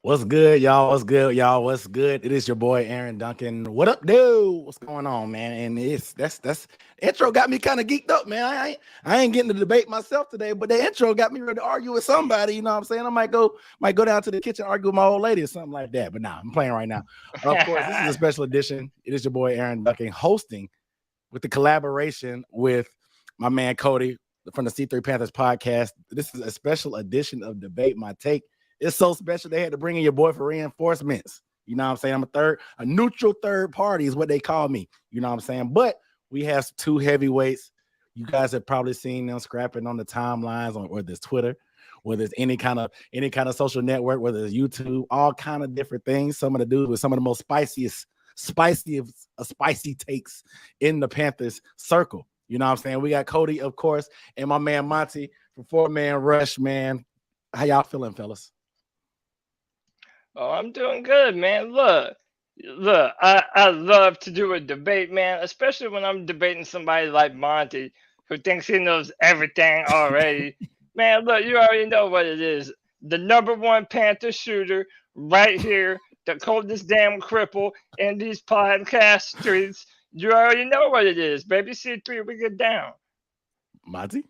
What's good, y'all? What's good, y'all? What's good? It is your boy Aaron Duncan. What up, dude? What's going on, man? And that's intro got me kind of geeked up, man. I ain't getting to debate myself today, but the intro got me ready to argue with somebody. You know what I'm saying? I might go down to the kitchen, argue with my old lady or something like that. But nah, I'm playing right now. Of course, this is a special edition. It is your boy Aaron Duncan hosting with the collaboration with my man Cody from the C3 Panthers Podcast. This is a special edition of Debate My Take. It's so special they had to bring in your boy for reinforcements. You know what I'm saying? I'm a neutral third party is what they call me. You know what I'm saying? But we have two heavyweights. You guys have probably seen them scrapping on the timelines or there's Twitter, whether it's any kind of social network, whether it's YouTube, all kind of different things. Some of the dudes with some of the most spicy takes in the Panthers circle. You know what I'm saying? We got Cody, of course, and my man Monty from 4-Man Rush, man. How y'all feeling, fellas? Oh, I'm doing good, man. Look, I love to do a debate, man, especially when I'm debating somebody like Monty who thinks he knows everything already. Man, look, you already know what it is. The #1 Panther shooter right here, the coldest damn cripple in these podcast streets. You already know what it is, baby. C3, we get down. Monty?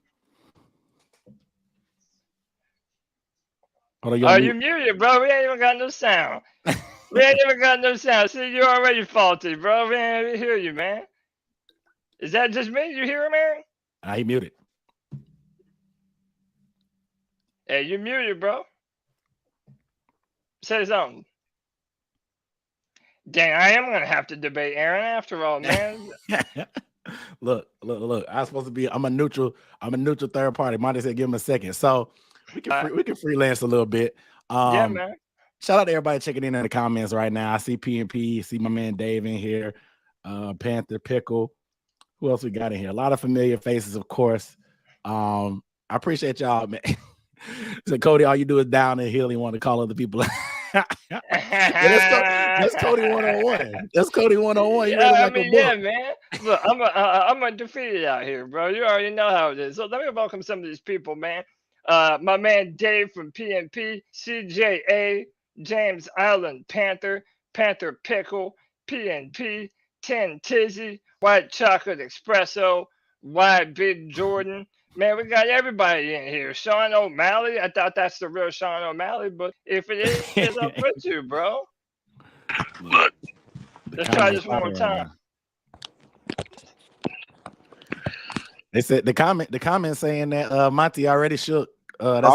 Are you muted, bro? We ain't even got no sound. See, you're already faulty, bro. We ain't even hear you, man. Is that just me? You hear him, Aaron? He muted. Hey, you muted, bro. Say something. Dang, I am gonna have to debate Aaron after all, man. Look. I'm a neutral third party. Monty said give him a second. So we can freelance a little bit. Yeah, man. Shout out to everybody checking in the comments right now. I see P&P, see my man Dave in here, Panther Pickle. Who else we got in here? A lot of familiar faces, of course. I appreciate y'all, man. So Cody, all you do is down and hill. You want to call other people. That's Cody 101. That's Cody 101. Man. Look, I'm undefeated out here, bro. You already know how it is. So let me welcome some of these people, man. My man Dave from PNP, CJA, James Island Panther, Panther Pickle, PNP, 10 Tizzy, White Chocolate Espresso, White Big Jordan. Man, we got everybody in here. Sean O'Malley. I thought that's the real Sean O'Malley, but if it is, I'm with you, bro. Let's try this one more time. They said the comment saying that Monty already shook. That's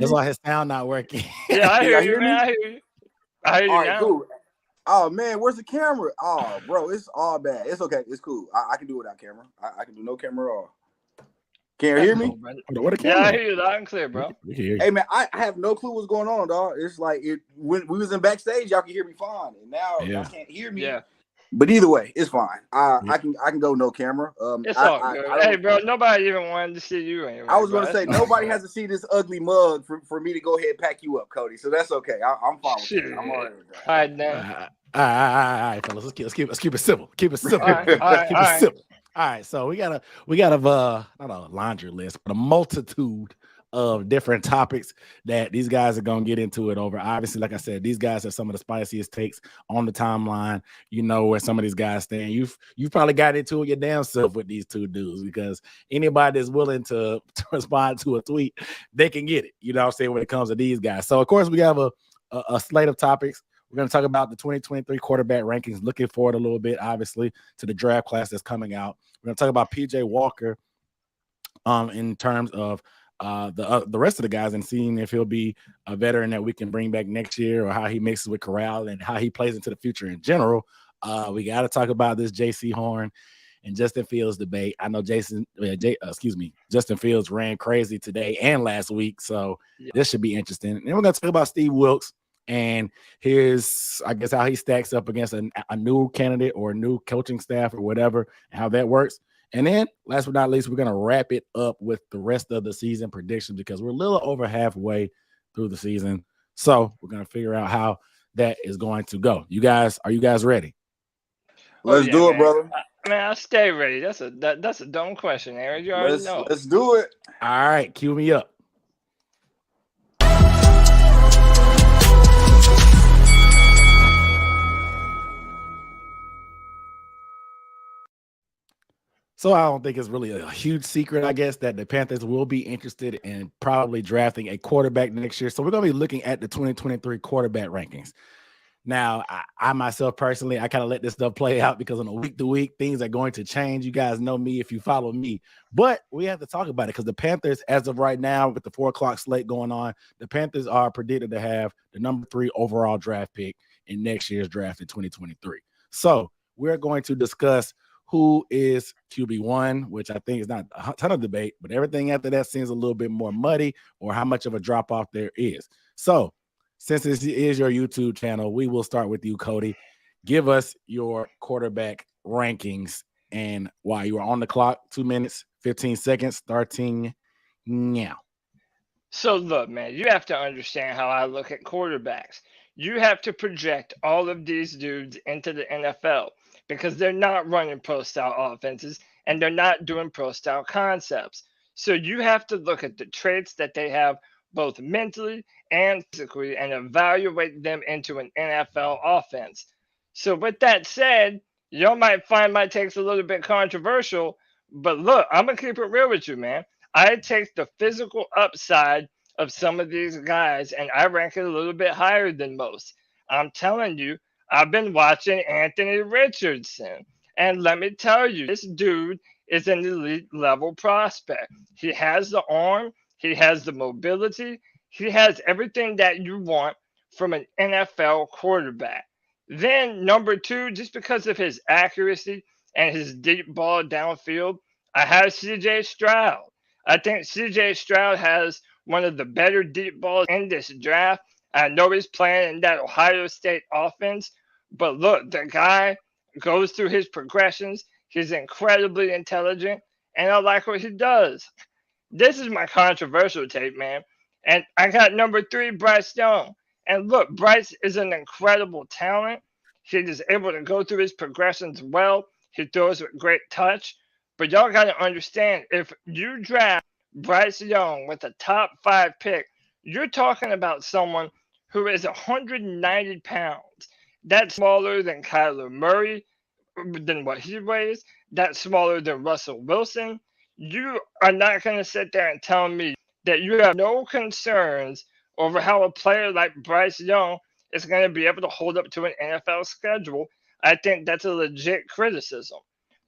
why his sound not working. Yeah, I hear you, man. I hear you. I hear you. All right, cool. Oh man, where's the camera? Oh, bro, it's all bad. It's okay. It's cool. I can do it without camera. I can do no camera at all. Can you hear me? Yeah, I hear you loud and clear, bro. Hey man, I have no clue what's going on, dog. It's like when we was in backstage, y'all can hear me fine, and now y'all can't hear me. Yeah. But either way, it's fine. I can go no camera. It's all good. Hey, bro, nobody even wanted to see you anyway. I was going to say nobody has to see this ugly mug for me to go ahead and pack you up, Cody. So that's okay. I'm fine with it. I'm all right with that. All right, now. All right, fellas. Let's keep it simple. Keep it simple. All right. Simple. All right. So we got a not a laundry list, but a multitude of different topics that these guys are going to get into it over. Obviously, like I said, these guys have some of the spiciest takes on the timeline. You know where some of these guys stand. You've probably got into it your damn self with these two dudes, because anybody that's willing to respond to a tweet, they can get it. You know what I'm saying, when it comes to these guys. So, of course, we have a slate of topics. We're going to talk about the 2023 quarterback rankings, looking forward a little bit, obviously, to the draft class that's coming out. We're going to talk about PJ Walker in terms of the rest of the guys and seeing if he'll be a veteran that we can bring back next year, or how he mixes with Corral and how he plays into the future in general. We got to talk about this J.C. Horn and Justin Fields debate. I know Justin Fields ran crazy today and last week, so this should be interesting. And then we're going to talk about Steve Wilks and I guess how he stacks up against a new candidate or a new coaching staff or whatever, and how that works. And then, last but not least, we're going to wrap it up with the rest of the season predictions, because we're a little over halfway through the season. So we're going to figure out how that is going to go. Are you guys ready? Let's do it, brother. Man, I'll stay ready. That's a dumb question, Aaron. You already know. Let's do it. All right, cue me up. So I don't think it's really a huge secret, I guess, that the Panthers will be interested in probably drafting a quarterback next year. So we're going to be looking at the 2023 quarterback rankings. Now, I myself personally, I kind of let this stuff play out because on a week-to-week, things are going to change. You guys know me if you follow me. But we have to talk about it because the Panthers, as of right now, with the 4 o'clock slate going on, the Panthers are predicted to have the number 3 overall draft pick in next year's draft in 2023. So we're going to discuss who is QB1, which I think is not a ton of debate, but everything after that seems a little bit more muddy or how much of a drop-off there is. So since this is your YouTube channel, we will start with you, Cody. Give us your quarterback rankings and while you are on the clock, 2 minutes, 15 seconds, starting now. So look, man, you have to understand how I look at quarterbacks. You have to project all of these dudes into the NFL because they're not running pro-style offenses and they're not doing pro-style concepts. So you have to look at the traits that they have both mentally and physically and evaluate them into an NFL offense. So with that said, y'all might find my takes a little bit controversial, but look, I'm going to keep it real with you, man. I take the physical upside of some of these guys and I rank it a little bit higher than most. I'm telling you, I've been watching Anthony Richardson. And let me tell you, this dude is an elite level prospect. He has the arm, he has the mobility, he has everything that you want from an NFL quarterback. Then, number 2, just because of his accuracy and his deep ball downfield, I have CJ Stroud. I think CJ Stroud has one of the better deep balls in this draft. I know he's playing in that Ohio State offense, but look, the guy goes through his progressions. He's incredibly intelligent, and I like what he does. This is my controversial take, man. And I got number 3, Bryce Young. And look, Bryce is an incredible talent. He is able to go through his progressions well. He throws with great touch. But y'all got to understand, if you draft Bryce Young with a top 5 pick, you're talking about someone who is 190 pounds. That's smaller than Kyler Murray, than what he weighs. That's smaller than Russell Wilson. You are not going to sit there and tell me that you have no concerns over how a player like Bryce Young is going to be able to hold up to an NFL schedule. I think that's a legit criticism.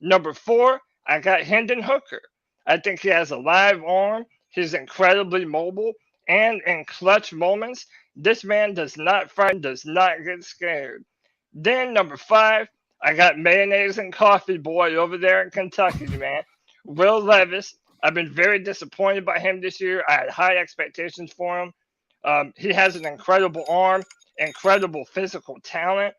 Number 4, I got Hendon Hooker. I think he has a live arm. He's incredibly mobile. And in clutch moments, this man does not frighten, does not get scared. Then number 5, I got mayonnaise and coffee boy over there in Kentucky, man. Will Levis. I've been very disappointed by him this year. I had high expectations for him. He has an incredible arm, incredible physical talent.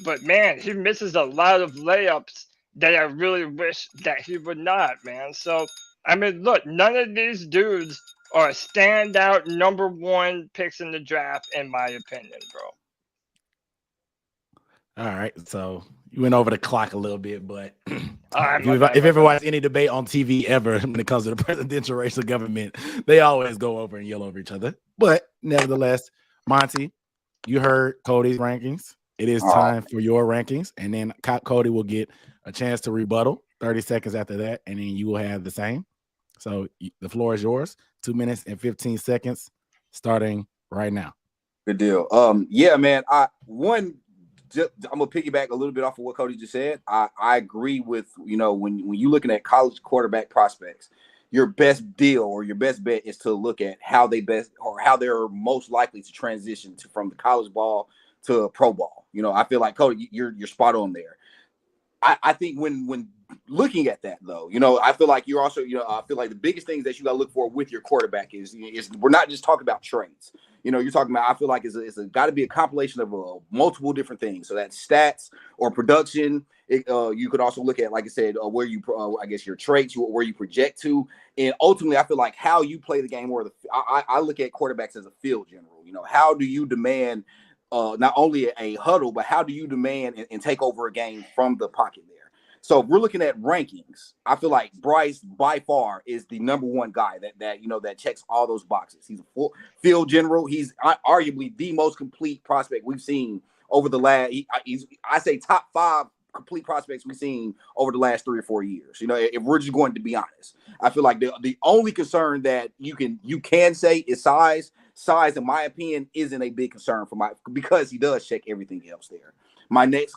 But, man, he misses a lot of layups that I really wish that he would not, man. So, I mean, look, none of these dudes are standout number 1 picks in the draft, in my opinion, bro. All right, so you went over the clock a little bit, but if Right, you ever watch any debate on TV ever when it comes to the presidential race of government, they always go over and yell over each other. But nevertheless, Monty, you heard Cody's rankings. It is time for your rankings, and then Cody will get a chance to rebuttal 30 seconds after that, and then you will have the same. So the floor is yours. 2 minutes and 15 seconds starting right now. Good deal. Yeah, man. I'm gonna piggyback a little bit off of what Cody just said. I agree with, when you're looking at college quarterback prospects, your best deal or your best bet is to look at how they're most likely to transition from the college ball to pro ball. I feel like, Cody, you're spot on there. I think when looking at that, though, I feel like you're also, I feel like the biggest things that you got to look for with your quarterback is we're not just talking about traits. You're talking about, I feel like it's got to be a compilation of multiple different things. So that's stats or production. You could also look at, like I said, where you, I guess, your traits, where you project to. And ultimately, I feel like how you play the game, or I look at quarterbacks as a field general. How do you demand not only a huddle, but how do you demand and take over a game from the pocket there? So if we're looking at rankings, I feel like Bryce by far is the number 1 guy that checks all those boxes. He's a full field general. He's arguably the most complete prospect we've seen over the last. I say top 5 complete prospects we've seen over the last 3 or 4 years. You know, if we're just going to be honest, I feel like the only concern that you can say is size. Size, in my opinion, isn't a big concern because he does check everything else there. My next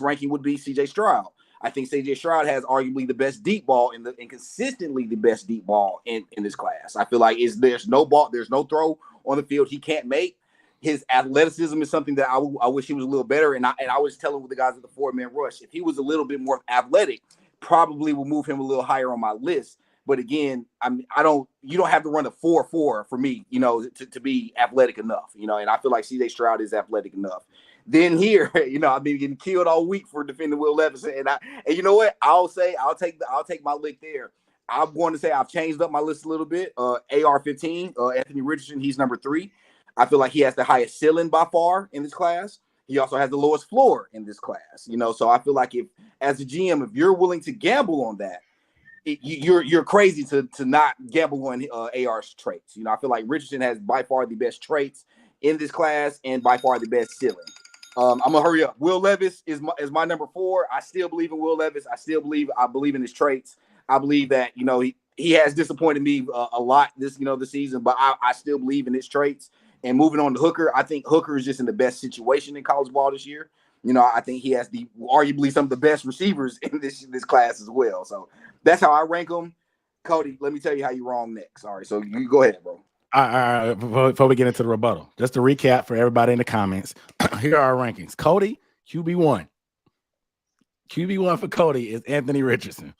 ranking would be CJ Stroud. I think CJ Stroud has arguably the best deep ball and consistently the best deep ball in this class. I feel like there's no throw on the field he can't make. His athleticism is something that I wish he was a little better. And I was telling with the guys at the 4-man rush, if he was a little bit more athletic, probably will move him a little higher on my list. But again, you don't have to run a 4.4 for me, you know, to be athletic enough, you know, and I feel like CJ Stroud is athletic enough. Then here, you know, I've been getting killed all week for defending Will Levis. And you know what? I'll take my lick there. I'm going to say I've changed up my list a little bit. AR-15, Anthony Richardson, he's number 3. I feel like he has the highest ceiling by far in this class. He also has the lowest floor in this class, you know. So I feel like as a GM, if you're willing to gamble on that, you're crazy to not gamble on AR's traits. You know, I feel like Richardson has by far the best traits in this class and by far the best ceiling. I'm gonna hurry up. Will Levis is my number 4. I still believe in Will Levis. I believe in his traits. I believe that, you know, he has disappointed me a lot this season, but I still believe in his traits. And moving on to Hooker, I think Hooker is just in the best situation in college ball this year. You know, I think he has arguably some of the best receivers in this class as well. So that's how I rank them. Cody, let me tell you how you're wrong next. All right, so you go ahead, bro. All right, before we get into the rebuttal, just to recap for everybody in the comments, here are our rankings. Cody, QB1. QB1 for Cody is Anthony Richardson.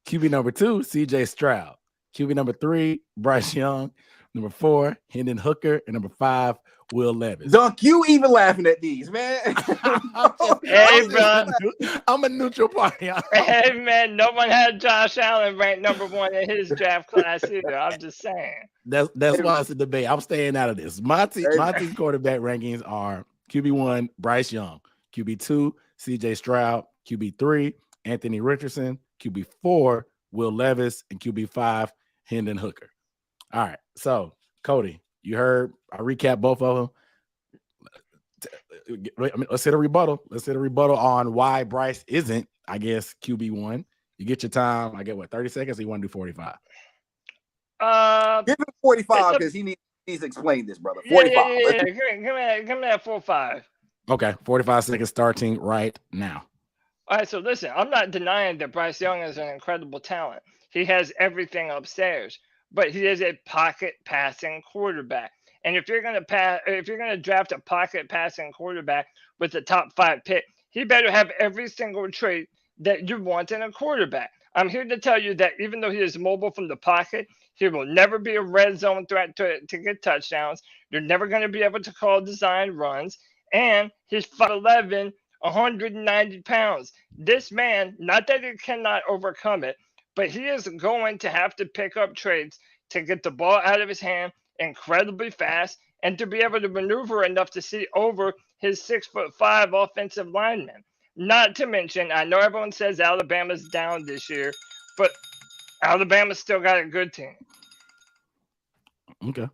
QB number 2, CJ Stroud. QB number 3, Bryce Young. Number 4, Hendon Hooker. And number 5, Will Levis. Dunk, you even laughing at these, man. Hey, bro. I'm a neutral party. Hey, man, no one had Josh Allen ranked number 1 in his draft class either. I'm just saying. That's why it's a debate. I'm staying out of this. Monty's quarterback rankings are QB1, Bryce Young. QB2, CJ Stroud. QB3, Anthony Richardson. QB4, Will Levis. And QB5, Hendon Hooker. All right. So, Cody, you heard I recap both of them. Let's hit a rebuttal. Let's hit a rebuttal on why Bryce isn't, I guess, QB1. You get your time. I get 30 seconds. Or you want to do 45? Give him 45 because he needs to explain this, brother. 45. Yeah. Give me that 4-5. Okay, 45 seconds starting right now. All right, so listen, I'm not denying that Bryce Young is an incredible talent. He has everything upstairs, but he is a pocket passing quarterback. And if you're gonna draft a pocket passing quarterback with the top 5 pick, he better have every single trait that you want in a quarterback. I'm here to tell you that even though he is mobile from the pocket, he will never be a red zone threat to get touchdowns. You're never going to be able to call design runs. And he's 5'11", 190 pounds. This man, not that he cannot overcome it, but he is going to have to pick up traits to get the ball out of his hand incredibly fast and to be able to maneuver enough to see over his 6'5" offensive lineman. Not to mention, I know everyone says Alabama's down this year, but Alabama's still got a good team. Okay.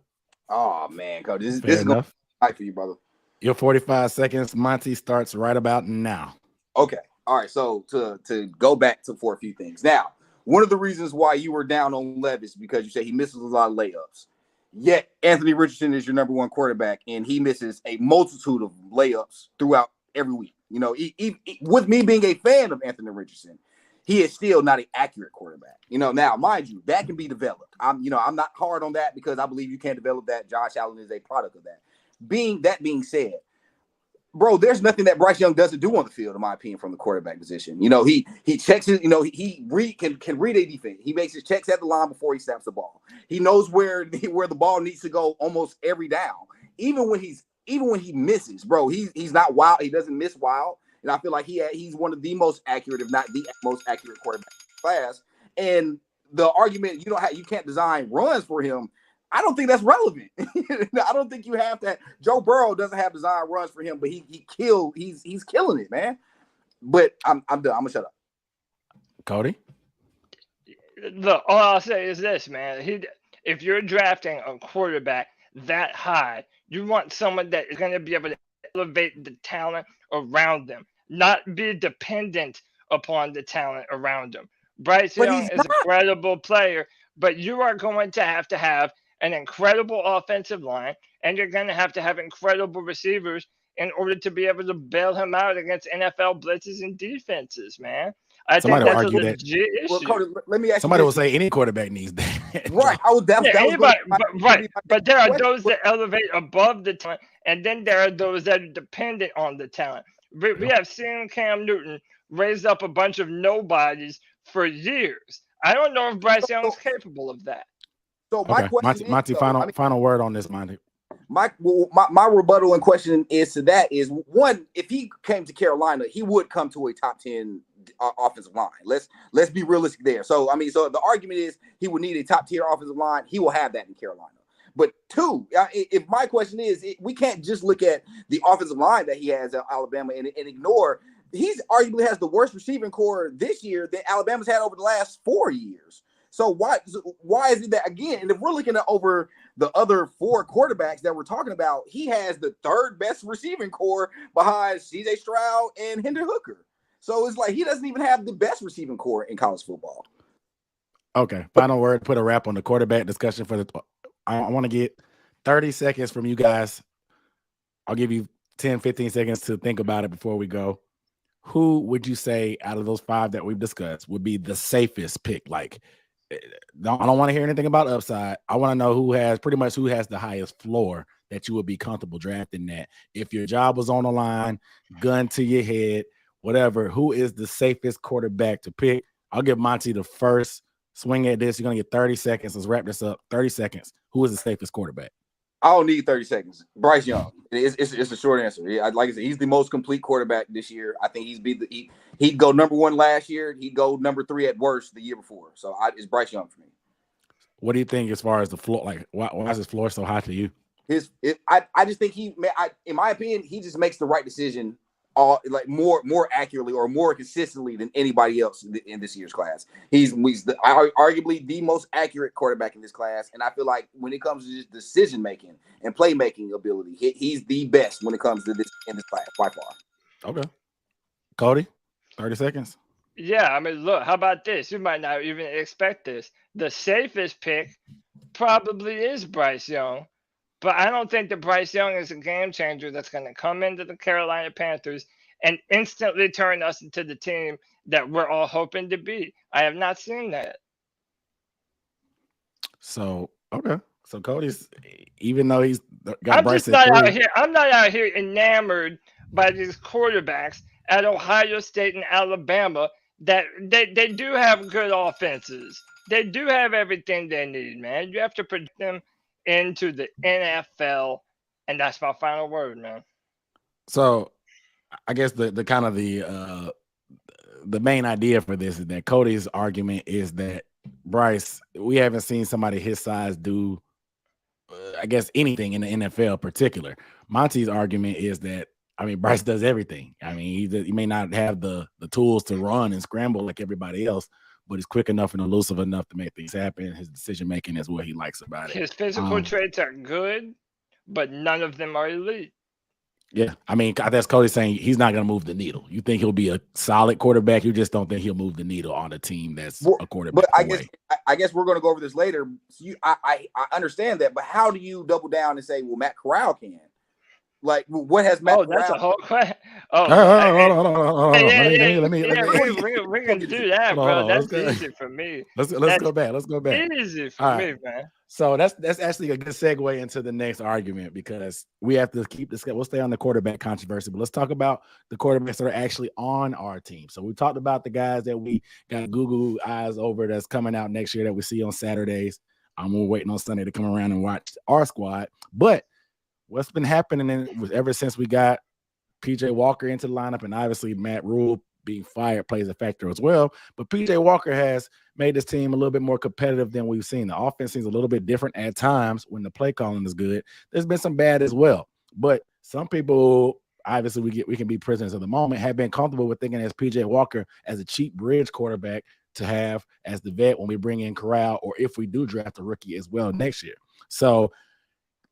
Oh, man, Coach, this is going to be tight for you, brother. Your 45 seconds, Monty, starts right about now. Okay. All right. So to go back for a few things. Now, one of the reasons why you were down on Levis is because you say he misses a lot of layups. Yet Anthony Richardson is your number 1 quarterback, and he misses a multitude of layups throughout every week. You know, with me being a fan of Anthony Richardson, he is still not an accurate quarterback. You know, now, mind you, that can be developed. I'm not hard on that because I believe you can develop that. Josh Allen is a product of that. Being said, bro, there's nothing that Bryce Young doesn't do on the field, in my opinion, from the quarterback position. You know, he checks it. You know, he can read a defense. He makes his checks at the line before he snaps the ball. He knows where the ball needs to go almost every down. Even when he misses, bro, he's not wild. He doesn't miss wild. And I feel like he's one of the most accurate, if not the most accurate quarterback in the class. And the argument you can't design runs for him, I don't think that's relevant. I don't think you have that. Joe Burrow doesn't have design runs for him, but he's killing it, man. But I'm done. I'm gonna shut up. Cody? Look, all I'll say is this, man. If you're drafting a quarterback that high, you want someone that is going to be able to elevate the talent around them. not be dependent upon the talent around him. Bryce But Young he's is not. a incredible player, but you are going to have an incredible offensive line, and you're going to have incredible receivers in order to be able to bail him out against NFL blitzes and defenses, man. I think Somebody will that's a argue that. legit Well, issue. Cody, let me ask Somebody you will this. say any quarterback needs that. Right. Yeah, That was anybody, going but, to be my but there are question. those that elevate above the talent, and then there are those that are dependent on the talent. We have seen Cam Newton raise up a bunch of nobodies for years. I don't know if Bryce Young's capable of that. So my Okay, question Monty, is, though, final word on this, Monty. my rebuttal and question is to that is, one, if he came to Carolina, he would come to a top 10 offensive line. Let's be realistic there. So so the argument is he would need a top tier offensive line. He will have that in Carolina. But two, if my question is, we can't just look at the offensive line that he has at Alabama and ignore. He's arguably has the worst receiving core this year that Alabama's had over the last 4 years. So why is it that, again, and if we're looking at over the other 4 quarterbacks that we're talking about, he has the 3rd best receiving core behind CJ Stroud and Hendon Hooker. So it's like he doesn't even have the best receiving core in college football. Okay, final word, put a wrap on the quarterback discussion for the I want to get 30 seconds from you guys. I'll give you 10, 15 seconds to think about it before we go. Who would you say out of those 5 that we've discussed would be the safest pick? Like, I don't want to hear anything about upside. I want to know who has the highest floor that you would be comfortable drafting that. If your job was on the line, gun to your head, whatever, who is the safest quarterback to pick? I'll give Monty the first swing at this. You're going to get 30 seconds. Let's wrap this up. 30 seconds. Who is the safest quarterback? I don't need 30 seconds. Bryce Young. It's a short answer. Like I said, he's the most complete quarterback this year. I think he'd go number 1 last year. He'd go number 3 at worst the year before. So it's Bryce Young for me. What do you think as far as the floor? Like, why is his floor so high to you? I just think in my opinion, he just makes the right decision more accurately or more consistently than anybody else in this year's class. He's arguably the most accurate quarterback in this class, and I feel like when it comes to just decision making and playmaking ability, he's the best when it comes to this in this class by far. Okay, Cody, 30 seconds. Yeah, look, how about this? You might not even expect this. The safest pick probably is Bryce Young. But I don't think that Bryce Young is a game changer that's going to come into the Carolina Panthers and instantly turn us into the team that we're all hoping to be. I have not seen that. So, okay. So Cody's, even though he's got Bryce I'm not out here enamored by these quarterbacks at Ohio State and Alabama that they do have good offenses. They do have everything they need, man. You have to predict them into the NFL, and that's my final word, man. So I guess the kind of the main idea for this is that Cody's argument is that Bryce, we haven't seen somebody his size do I guess anything in the NFL particular. Monty's argument is that Bryce does everything. He may not have the tools to run and scramble like everybody else, but he's quick enough and elusive enough to make things happen. His decision making is what he likes about it. His physical traits are good, but none of them are elite. Yeah, that's Cody saying he's not going to move the needle. You think he'll be a solid quarterback? You just don't think he'll move the needle on a team that's a quarterback. But I guess we're going to go over this later. I understand that, but how do you double down and say, well, Matt Corral can? Like, what has Matt? Oh, that's a whole question. Oh, hold on. Let me. We can do that, bro. That's easy for me. Let's go back. Easy for me, man. So that's actually a good segue into the next argument, because we have to keep this. We'll stay on the quarterback controversy, but let's talk about the quarterbacks that are actually on our team. So we talked about the guys that we got Google eyes over that's coming out next year that we see on Saturdays. We're waiting on Sunday to come around and watch our squad, but what's been happening ever since we got PJ Walker into the lineup, and obviously Matt Rule being fired plays a factor as well. But PJ Walker has made this team a little bit more competitive than we've seen. The offense seems a little bit different at times when the play calling is good. There's been some bad as well. But some people, obviously we can be prisoners of the moment, have been comfortable with thinking as PJ Walker as a cheap bridge quarterback to have as the vet when we bring in Corral, or if we do draft a rookie as well next year. So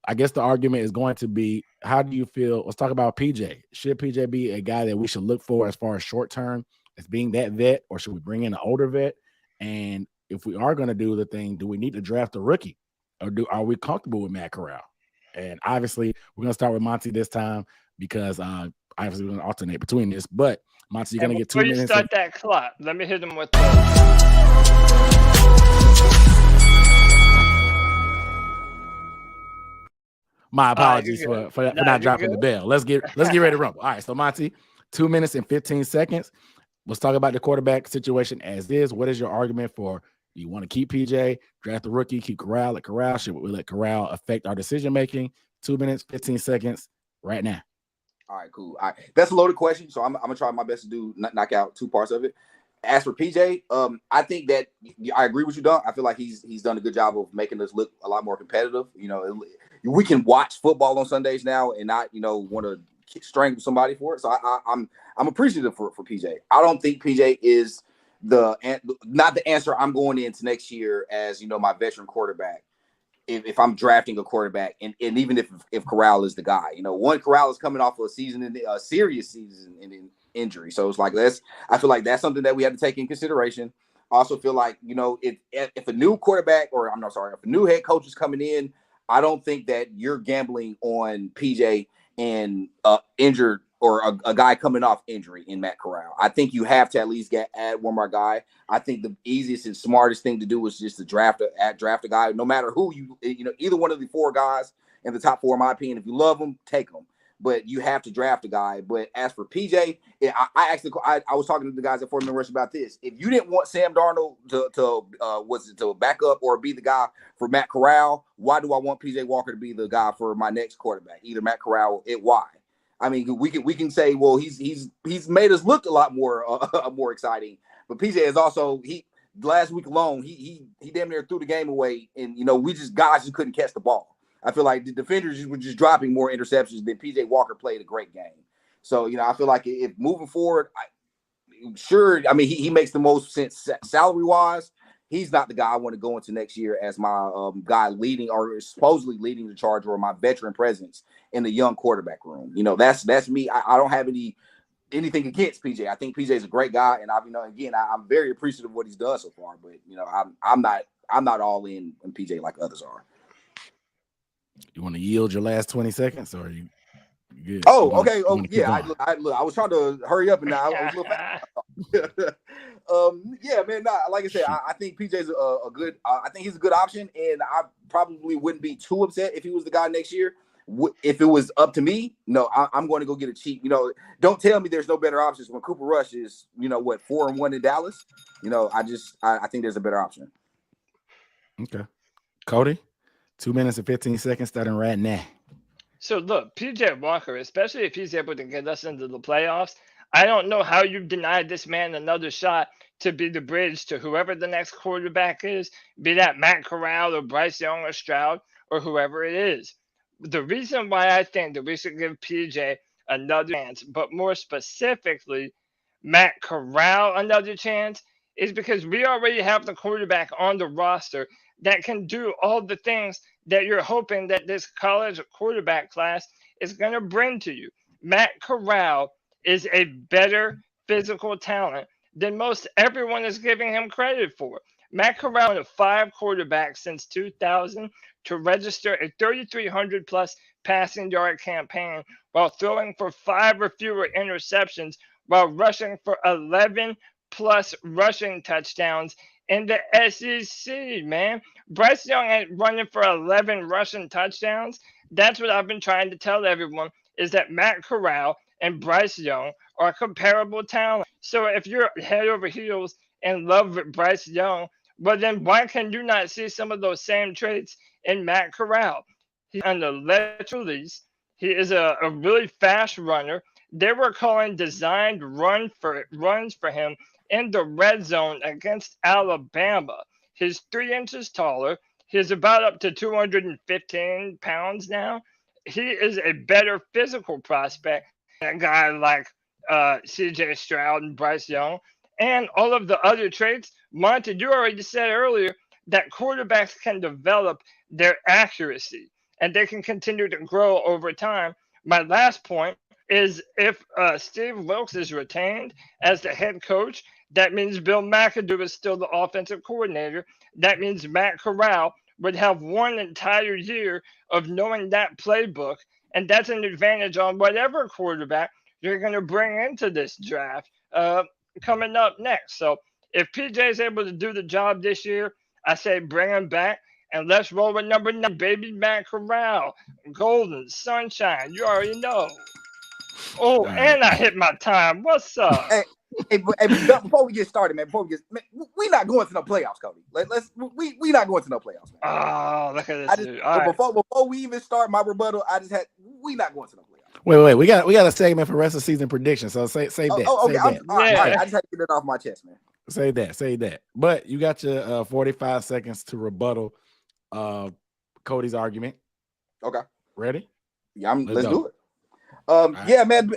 I guess the argument is going to be, how do you feel? Let's talk about PJ. Should PJ be a guy that we should look for as far as short term as being that vet, or should we bring in an older vet? And if we are going to do the thing, do we need to draft a rookie, or are we comfortable with Matt Corral? And obviously, we're going to start with Monty this time because obviously we're going to alternate between this. But Monty, you're going to get 2 minutes. Before you start that clock, let me hit him with My apologies for not dropping the bell. Let's get ready to rumble. All right, so Monty, 2 minutes and 15 seconds. Let's talk about the quarterback situation as is. What is your argument for? You want to keep PJ, draft the rookie, keep Corral at Corral? Should we let Corral affect our decision making? 2 minutes, 15 seconds, right now. All right, cool. All right, that's a loaded question, so I'm gonna try my best to knock out 2 parts of it. As for PJ, I think that I agree with you, Don. I feel like he's done a good job of making us look a lot more competitive. You know, we can watch football on Sundays now and not, want to strangle somebody for it. So I'm appreciative for PJ. I don't think PJ is not the answer I'm going into next year as, my veteran quarterback. If I'm drafting a quarterback, and even if Corral is the guy, one, Corral is coming off of a serious season in injury, so it's like I feel like that's something that we have to take in consideration. I also feel like if a new quarterback, if a new head coach is coming in, I don't think that you're gambling on PJ and injured or a guy coming off injury in Matt Corral. I think you have to at least add one more guy. I think the easiest and smartest thing to do is just to draft a guy, no matter who either one of the 4 guys in the top 4, in my opinion. If you love them, take them. But you have to draft a guy. But as for PJ, I was talking to the guys at 4-Minute Rush about this. If you didn't want Sam Darnold to back up or be the guy for Matt Corral, why do I want PJ Walker to be the guy for my next quarterback? Either Matt Corral or why? I mean, we can say, well, he's made us look a lot more exciting. But PJ is also last week alone he damn near threw the game away, and guys just couldn't catch the ball. I feel like the defenders were just dropping more interceptions than PJ Walker played a great game. So, I feel like if moving forward, he makes the most sense salary-wise. He's not the guy I want to go into next year as my guy leading or supposedly leading the charge or my veteran presence in the young quarterback room. That's me. I don't have anything against PJ. I think PJ is a great guy, and I'm very appreciative of what he's done so far. But I'm not all in on PJ like others are. You want to yield your last 20 seconds, or are you good? Oh, okay. Oh, yeah. I was trying to hurry up, and I was a little fast. Yeah, man. Nah, like I said, I think PJ's a good. I think he's a good option, and I probably wouldn't be too upset if he was the guy next year. If it was up to me, no, I'm going to go get a cheap. Don't tell me there's no better options when Cooper Rush is, 4-1 in Dallas. I think there's a better option. Okay, Cody. 2 minutes and 15 seconds starting right now. So look, PJ Walker, especially if he's able to get us into the playoffs, I don't know how you denied this man another shot to be the bridge to whoever the next quarterback is, be that Matt Corral or Bryce Young or Stroud or whoever it is. The reason why I think that we should give PJ another chance, but more specifically Matt Corral another chance, is because we already have the quarterback on the roster that can do all the things that you're hoping that this college quarterback class is going to bring to you. Matt Corral is a better physical talent than most everyone is giving him credit for. Matt Corral is 5 quarterbacks since 2000 to register a 3,300 plus passing yard campaign while throwing for 5 or fewer interceptions while rushing for 11 plus rushing touchdowns in the SEC, man. Bryce Young ain't running for 11 rushing touchdowns. That's what I've been trying to tell everyone, is that Matt Corral and Bryce Young are comparable talent. So if you're head over heels in love with Bryce Young, well, then why can you not see some of those same traits in Matt Corral? He's an electric release. He is a really fast runner. They were calling designed runs for him in the red zone against Alabama. He's 3 inches taller. He's about up to 215 pounds now. He is a better physical prospect than a guy like C.J. Stroud and Bryce Young. And all of the other traits, Monty, you already said earlier that quarterbacks can develop their accuracy. and they can continue to grow over time. My last point is if Steve Wilks is retained as the head coach, that means Bill McAdoo is still the offensive coordinator. That means Matt Corral would have one entire year of knowing that playbook, and that's an advantage on whatever quarterback you're going to bring into this draft coming up next. So if PJ is able to do the job this year, I say bring him back. And let's roll with number 9, baby Matt Corral. Golden Sunshine. You already know. Oh, All and right. I hit my time. What's up? Hey, before we get started, man, we're not going to no playoffs, Cody. We not going to no playoffs, man. Oh, look at this dude. All right. Before we even start my rebuttal, we not going to no playoffs. Wait. We got a segment for rest of season prediction. So say that. Okay. Say that. All right. I just had to get it off my chest, man. Say that. But you got your 45 seconds to rebuttal Cody's argument. Okay. Ready? Yeah, let's go. do it. Yeah, man.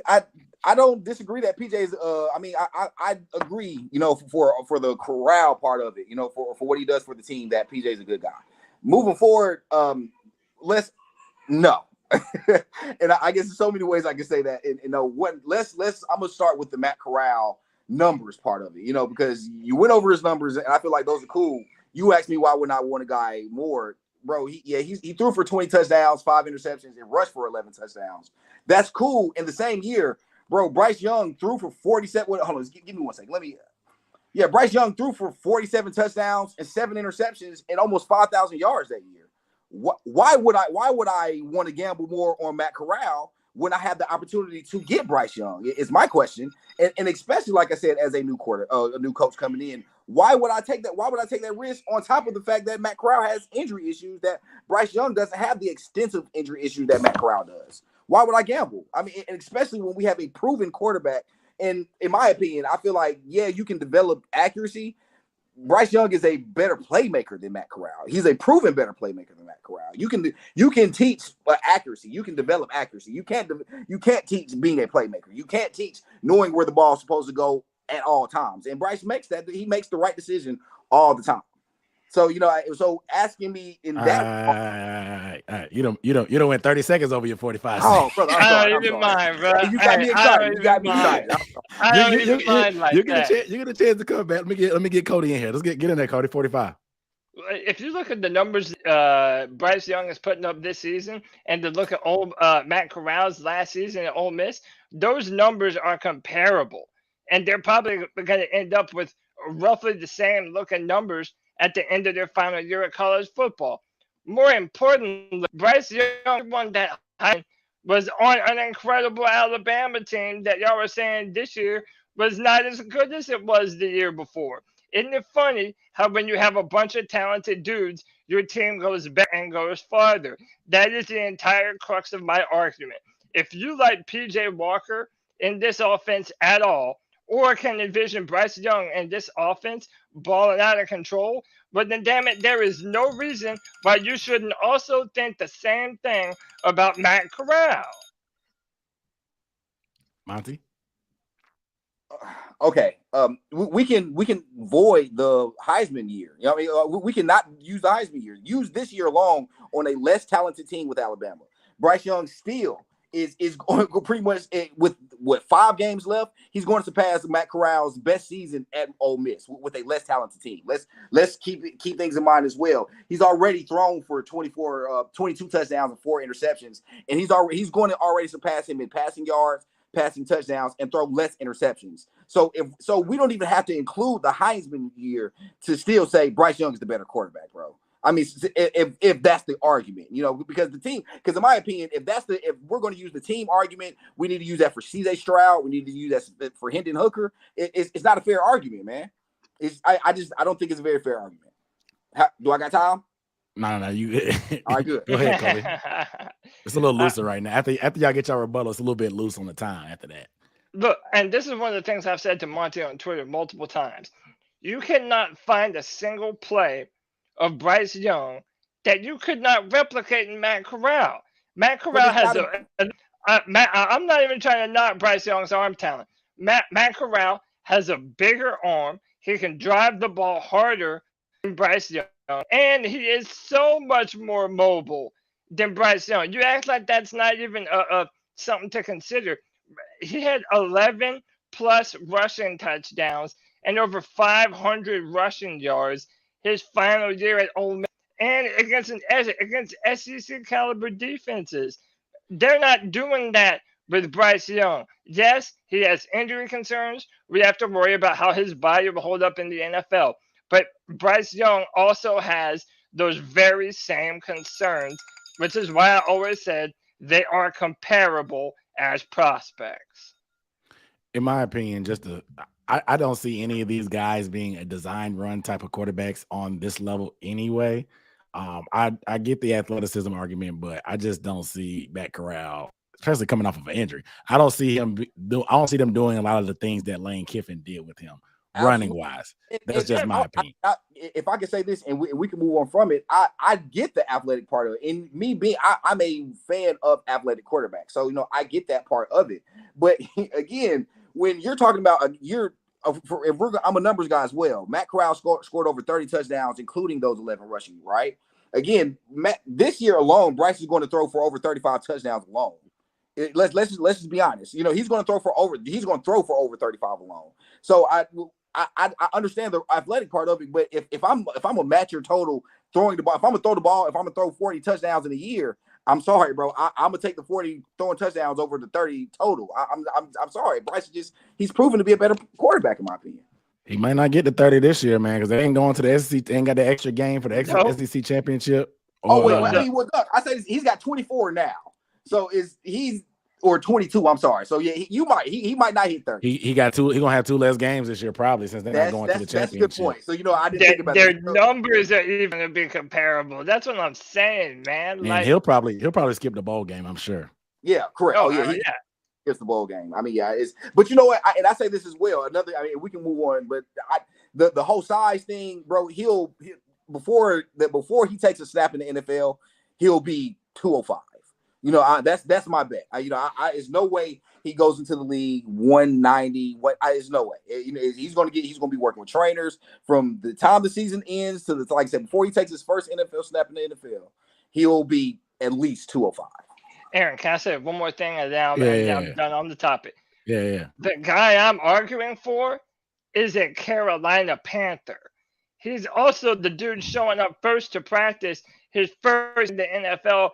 I don't disagree that PJ's. I agree. For the Corral part of it. For what he does for the team, that PJ's a good guy. Moving forward, let's no. And I guess there's so many ways I can say that. And I'm gonna start with the Matt Corral numbers part of it. Because you went over his numbers, and I feel like those are cool. You asked me why wouldn't I want a guy more, bro? He threw for 20 touchdowns, 5 interceptions, and rushed for 11 touchdowns. That's cool. In the same year, bro, Bryce Young threw for 47. Hold on, give me 1 second. Bryce Young threw for 47 touchdowns and 7 interceptions and almost 5,000 yards that year. Why would I want to gamble more on Matt Corral when I have the opportunity to get Bryce Young? Is my question. And especially, like I said, as a new coach coming in, why would I take that? Why would I take that risk on top of the fact that Matt Corral has injury issues that Bryce Young doesn't have the extensive injury issues that Matt Corral does? Why would I gamble? I mean, and especially when we have a proven quarterback. And in my opinion, I feel like, you can develop accuracy. Bryce Young is a better playmaker than Matt Corral. He's a proven better playmaker than Matt Corral. You can teach accuracy. You can develop accuracy. You can't teach being a playmaker. You can't teach knowing where the ball's supposed to go at all times. And Bryce makes the right decision all the time. So so asking me in that, all right. You don't went 30 seconds over your 45 seconds. Oh, brother, I don't even mind, bro. You got me excited. You got me excited. I don't even mind like that. You get a chance to come back. Let me get Cody in here. Let's get in there, Cody. 45. If you look at the numbers Bryce Young is putting up this season, and to look at old Matt Corral's last season at Ole Miss, those numbers are comparable, and they're probably going to end up with roughly the same looking numbers at the end of their final year of college football. More importantly, Bryce Young won that was on an incredible Alabama team that y'all were saying this year was not as good as it was the year before. Isn't it funny how when you have a bunch of talented dudes, your team goes back and goes farther? That is the entire crux of my argument. If you like PJ Walker in this offense at all, or can envision Bryce Young and this offense balling out of control, but then damn it, there is no reason why you shouldn't also think the same thing about Matt Corral. Monty? Okay. We can void the Heisman year. We cannot use the Heisman year. Use this year alone on a less talented team with Alabama. Bryce Young still is going to pretty much with 5 games left. He's going to surpass Matt Corral's best season at Ole Miss with a less talented team. Let's keep things in mind as well. He's already thrown for 22 touchdowns and 4 interceptions, and he's going to already surpass him in passing yards, passing touchdowns, and throw less interceptions. So we don't even have to include the Heisman year to still say Bryce Young is the better quarterback, bro. I mean, if that's the argument, because in my opinion, if we're going to use the team argument, we need to use that for CJ Stroud. We need to use that for Hendon Hooker. It's not a fair argument, man. I don't think it's a very fair argument. Do I got time? No. You. All right, good. Go ahead, Cody. It's a little looser right now. After y'all get y'all rebuttal, it's a little bit loose on the time after that. Look, and this is one of the things I've said to Monty on Twitter multiple times. You cannot find a single play of Bryce Young that you could not replicate in Matt Corral. Matt Corral has I'm not even trying to knock Bryce Young's arm talent. Matt Corral has a bigger arm. He can drive the ball harder than Bryce Young, and he is so much more mobile than Bryce Young. You act like that's not even something to consider. He had 11 plus rushing touchdowns and over 500 rushing yards his final year at Ole Miss, and against SEC caliber defenses. They're not doing that with Bryce Young. Yes, he has injury concerns. We have to worry about how his body will hold up in the NFL. But Bryce Young also has those very same concerns, which is why I always said they are comparable as prospects. In my opinion, I don't see any of these guys being a design run type of quarterbacks on this level anyway. I get the athleticism argument, but I just don't see Matt Corral, especially coming off of an injury. I don't see them doing a lot of the things that Lane Kiffin did with him, running wise. That's just my opinion. If I can say this, and we can move on from it, I get the athletic part of it. And me being, I'm a fan of athletic quarterbacks, so I get that part of it. But again, when you're talking about I'm a numbers guy as well. Matt Corral scored over 30 touchdowns, including those 11 rushing. Right? Again, this year alone, Bryce is going to throw for over 35 touchdowns alone. Let's just be honest. He's going to throw for over 35 alone. So I understand the athletic part of it, but if I'm gonna match your total throwing the ball, if I'm gonna throw 40 touchdowns in a year, I'm sorry, bro. I'm gonna take the 40 throwing touchdowns over the 30 total. I'm sorry. Bryce he's proven to be a better quarterback in my opinion. He might not get to 30 this year, man, because they ain't going to the SEC. They ain't got the extra game for the SEC championship. I say he's got 24 now. So he's or 22? I'm sorry. So yeah, he might not hit 30. He got two. He's gonna have 2 less games this year, probably, since they're not going to the championship. That's a good point. So I didn't think about their numbers are even gonna be comparable. That's what I'm saying, man. And he'll probably skip the bowl game, I'm sure. Yeah, correct. He skips the bowl game. I mean, yeah, but you know what? I say this as well. We can move on, but the whole size thing, bro. He'll before he takes a snap in the NFL, he'll be 205. That's my bet. There's no way he goes into the league 190. There's no way. He's going to be working with trainers from the time the season ends to like I said, before he takes his first NFL snap in the NFL, he'll be at least 205. Aaron, can I say one more thing? And then I'm done on the topic. Yeah. The guy I'm arguing for is a Carolina Panther. He's also the dude showing up first to practice, his first in the NFL.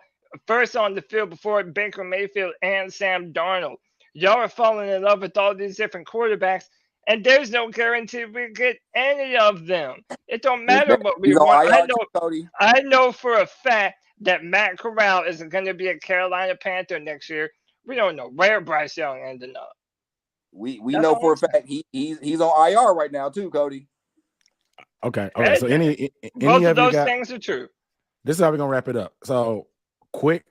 First on the field before Baker Mayfield and Sam Darnold. Y'all are falling in love with all these different quarterbacks, and there's no guarantee we get any of them. It don't matter what we want. I know for a fact that Matt Corral isn't going to be a Carolina Panther next year. We don't know where Bryce Young ended up. We know for a fact he's on IR right now too, Cody. Okay. So any both of those things are true. This is how we're gonna wrap it up. So quick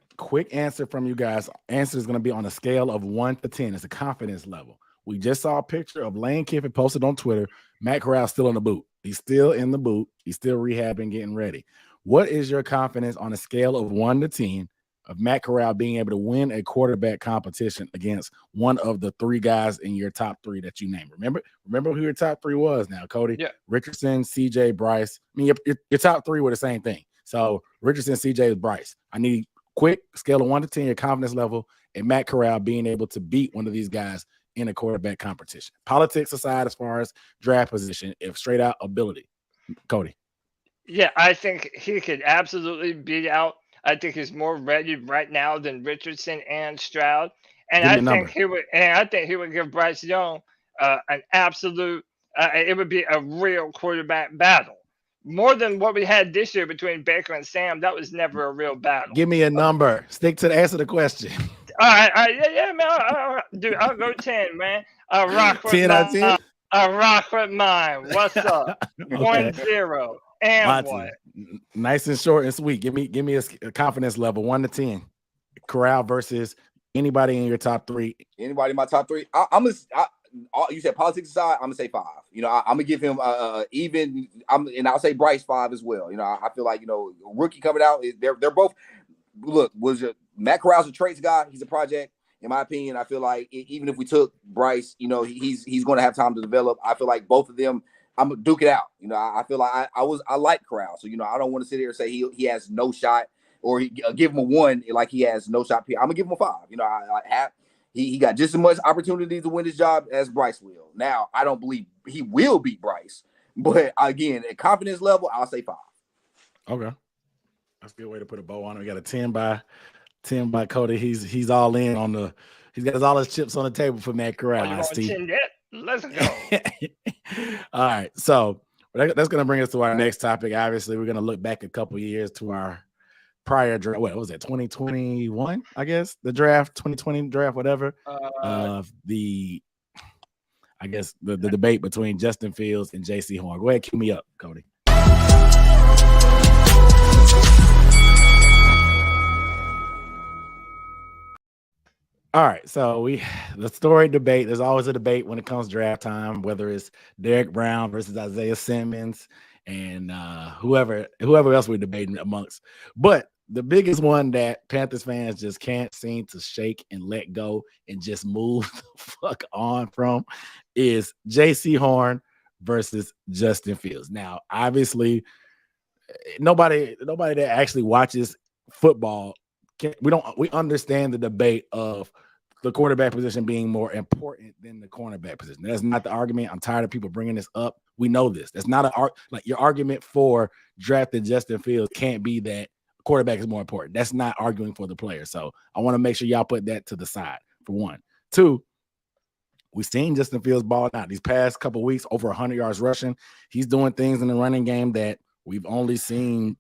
answer from you guys. Answer is going to be on a scale of 1 to 10. It's a confidence level. We just saw a picture of Lane Kiffin posted on Twitter. Matt Corral still in the boot. He's still in the boot. He's still rehabbing, getting ready. What is your confidence on a scale of 1 to 10 of Matt Corral being able to win a quarterback competition against one of the 3 guys in your top 3 that you named? Remember who your top 3 was now, Cody? Yeah. Richardson, CJ, Bryce. I mean, your top 3 were the same thing. So Richardson, CJ, Bryce. I need quick scale of 1 to 10, your confidence level, and Matt Corral being able to beat one of these guys in a quarterback competition. Politics aside, as far as draft position, if straight out ability, Cody. Yeah, I think he could absolutely beat out. I think he's more ready right now than Richardson and Stroud, and I think he would give Bryce Young an absolute. It would be a real quarterback battle. More than what we had this year between Baker and Sam. That was never a real battle. Give me a number. Stick to the answer to the question. All right. Yeah, man. Dude, I'll go 10, man. I'll rock with 10 out of 10? I'll rock with mine. What's up? Okay. 1-0. And Monty, what? Nice and short and sweet. Give me a confidence level, 1 to 10. Corral versus anybody in your top 3. Anybody in my top 3? You said politics aside, I'm gonna say 5. I'm gonna give him even. And I'll say Bryce 5 as well. I feel like rookie coming out. They're both. Look, Matt Corral's a traits guy. He's a project. In my opinion, I feel like even if we took Bryce, he's going to have time to develop. I feel like both of them. I'm gonna duke it out. I feel like I like Corral, so I don't want to sit here and say he has no shot. or give him a 1 like he has no shot. I'm gonna give him a 5. You know, he got just as much opportunity to win his job as Bryce will. Now, I don't believe he will beat Bryce, but again, at confidence level, I'll say 5. Okay, that's a good way to put a bow on it. We got a 10 by Cody. He's all in on the. He's got all his chips on the table for Matt Corral. You want 10 yet? Let's go. All right, so that's going to bring us to our next topic. Obviously, we're going to look back a couple years to our prior draft. What was it? 2021, I guess. The draft, 2020 draft, whatever. The debate between Justin Fields and J.C. Horn. Go ahead, cue me up, Cody. All right, so the story debate. There's always a debate when it comes draft time, whether it's Derek Brown versus Isaiah Simmons and whoever else we're debating amongst. But the biggest one that Panthers fans just can't seem to shake and let go and just move the fuck on from is J.C. Horn versus Justin Fields. Now, obviously, nobody that actually watches football. We understand the debate of the quarterback position being more important than the cornerback position. That's not the argument. I'm tired of people bringing this up. We know this. That's not your argument for drafting Justin Fields can't be that quarterback is more important. That's not arguing for the player. So I want to make sure y'all put that to the side for one. Two, we've seen Justin Fields ball out these past couple of weeks, over 100 yards rushing. He's doing things in the running game that we've only seen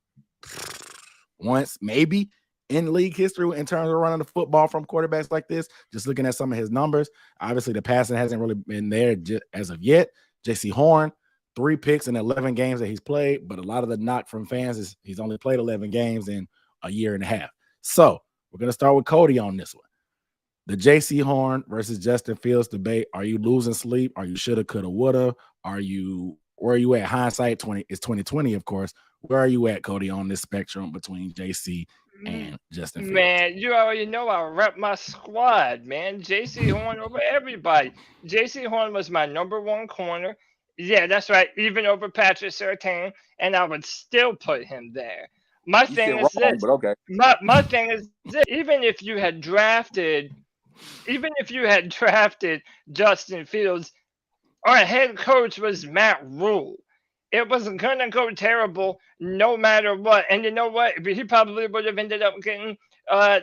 once, maybe, in league history in terms of running the football from quarterbacks like this. Just looking at some of his numbers, obviously the passing hasn't really been there as of yet. J.C. Horn, 3 picks in 11 games that he's played, but a lot of the knock from fans is he's only played 11 games in a year and a half. So we're going to start with Cody on this one. The J.C. Horn versus Justin Fields debate. Are you losing sleep? Are you shoulda, coulda, woulda? Where are you at? Hindsight 2020, of course. Where are you at, Cody, on this spectrum between J.C. and Justin Fields? Man, you already know I rep my squad, man. J.C. Horn over everybody. J.C. Horn was my number 1 corner. Yeah, that's right. Even over Patrick Surtain, and I would still put him there. My thing is this. But okay. My thing is this. Even if you had drafted Justin Fields, our head coach was Matt Rule. It wasn't gonna go terrible no matter what. And you know what? He probably would have ended up getting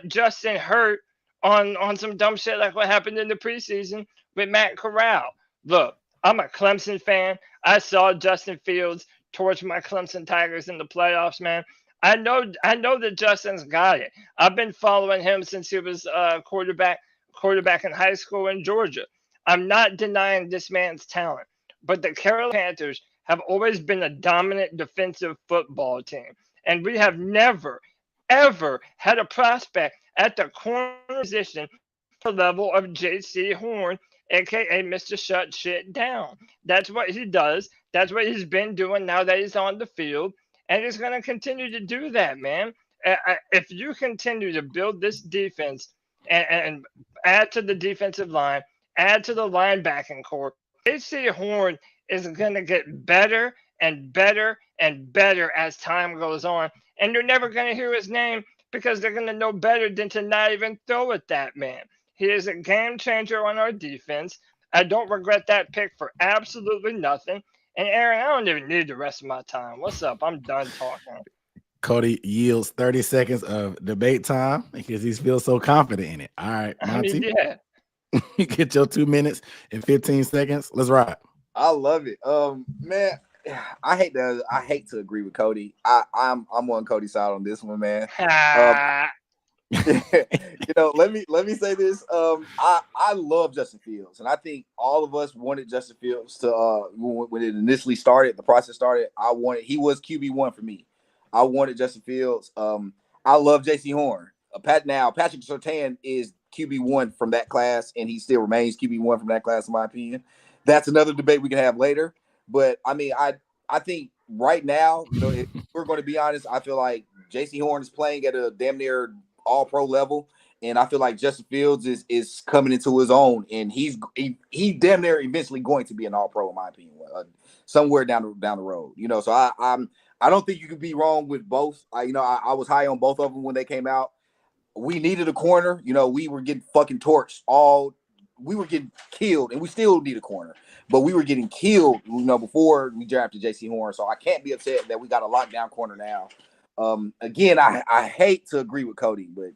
Justin hurt on some dumb shit like what happened in the preseason with Matt Corral. Look, I'm a Clemson fan. I saw Justin Fields torch my Clemson Tigers in the playoffs, man. I know that Justin's got it. I've been following him since he was quarterback in high school in Georgia. I'm not denying this man's talent, but the Carolina Panthers have always been a dominant defensive football team. And we have never, ever had a prospect at the corner position to the level of J.C. Horn, a.k.a. Mr. Shut Shit Down. That's what he does. That's what he's been doing now that he's on the field. And he's going to continue to do that, man. If you continue to build this defense and add to the defensive line, add to the linebacking core, J.C. Horn is going to get better and better and better as time goes on. And you're never going to hear his name because they're going to know better than to not even throw at that man. He is a game changer on our defense. I don't regret that pick for absolutely nothing. And Aaron, I don't even need the rest of my time. What's up? I'm done talking. Cody yields 30 seconds of debate time because he feels so confident in it. All right, Monty. Yeah. You get your 2 minutes and 15 seconds. Let's ride. I love it. Man, I hate to agree with Cody. I'm on Cody's side on this one, man. Let me say this. I love Justin Fields, and I think all of us wanted Justin Fields to when it initially started, the process started. He was QB1 for me. I wanted Justin Fields. I love J.C. Horn. Patrick Surtain is QB1 from that class, and he still remains QB1 from that class, in my opinion. That's another debate we can have later. But I mean, I think right now, if we're going to be honest, I feel like J.C. Horn is playing at a damn near all-pro level, and I feel like Justin Fields is coming into his own, and he's damn near eventually going to be an all-pro, in my opinion, somewhere down the road. So I don't think you could be wrong with both. I was high on both of them when they came out. We needed a corner. We were getting fucking torched we were getting killed, and we still need a corner. But we were getting killed, before we drafted J.C. Horn. So I can't be upset that we got a lockdown corner now. Again, I hate to agree with Cody, but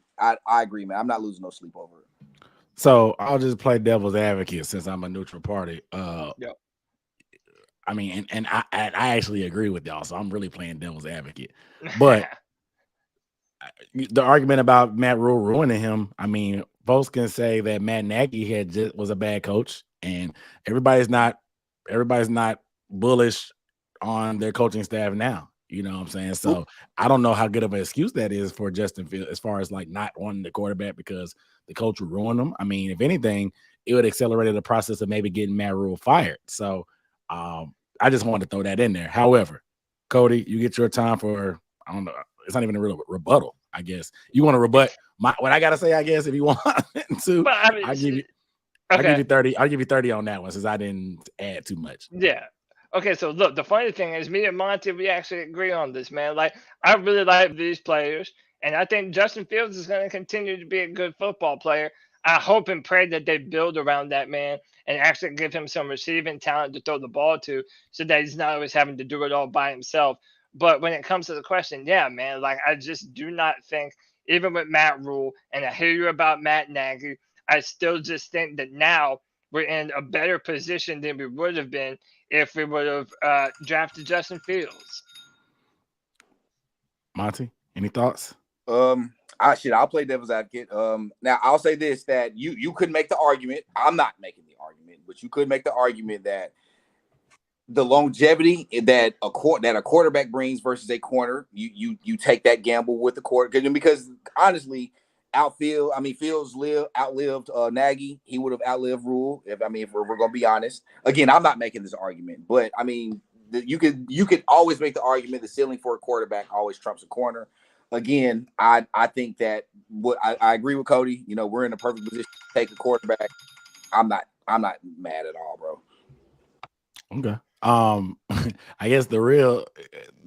I agree, man. I'm not losing no sleep over it. So I'll just play devil's advocate since I'm a neutral party. Yep. I mean, and I actually agree with y'all, so I'm really playing devil's advocate. But the argument about Matt Rule ruining him, I mean, folks can say that Matt Nagy was a bad coach, and everybody's not bullish on their coaching staff now. You know what I'm saying? So I don't know how good of an excuse that is for Justin Fields as far as like not wanting the quarterback because the coach would ruin them. I mean, if anything, it would accelerate the process of maybe getting Matt Rule fired. So I just wanted to throw that in there. However, Cody, you get your time for, I don't know, it's not even a real rebuttal, I guess. You want to rebut what I gotta say, I guess, if you want to. But I mean, I'll give you 30. I'll give you 30 on that one since I didn't add too much. Yeah. Okay, so look, the funny thing is me and Monty, we actually agree on this, man. Like, I really like these players, and I think Justin Fields is going to continue to be a good football player. I hope and pray that they build around that man and actually give him some receiving talent to throw the ball to so that he's not always having to do it all by himself. But when it comes to the question, yeah, man, like, I just do not think, even with Matt Rule, and I hear you about Matt Nagy, I still just think that now we're in a better position than we would have been if we would have drafted Justin Fields. Monty, any thoughts? I'll play devil's advocate. Now I'll say this, that you could make the argument. I'm not making the argument, but you could make the argument that the longevity that a quarterback brings versus a corner, you take that gamble with the quarter because honestly, Fields outlived Nagy. He would have outlived Rule if we're gonna be honest. Again, I'm not making this argument, but I mean, you could always make the argument the ceiling for a quarterback always trumps a corner. Again, I think that I agree with Cody. We're in a perfect position to take a quarterback. I'm not mad at all, bro. Okay. I guess the real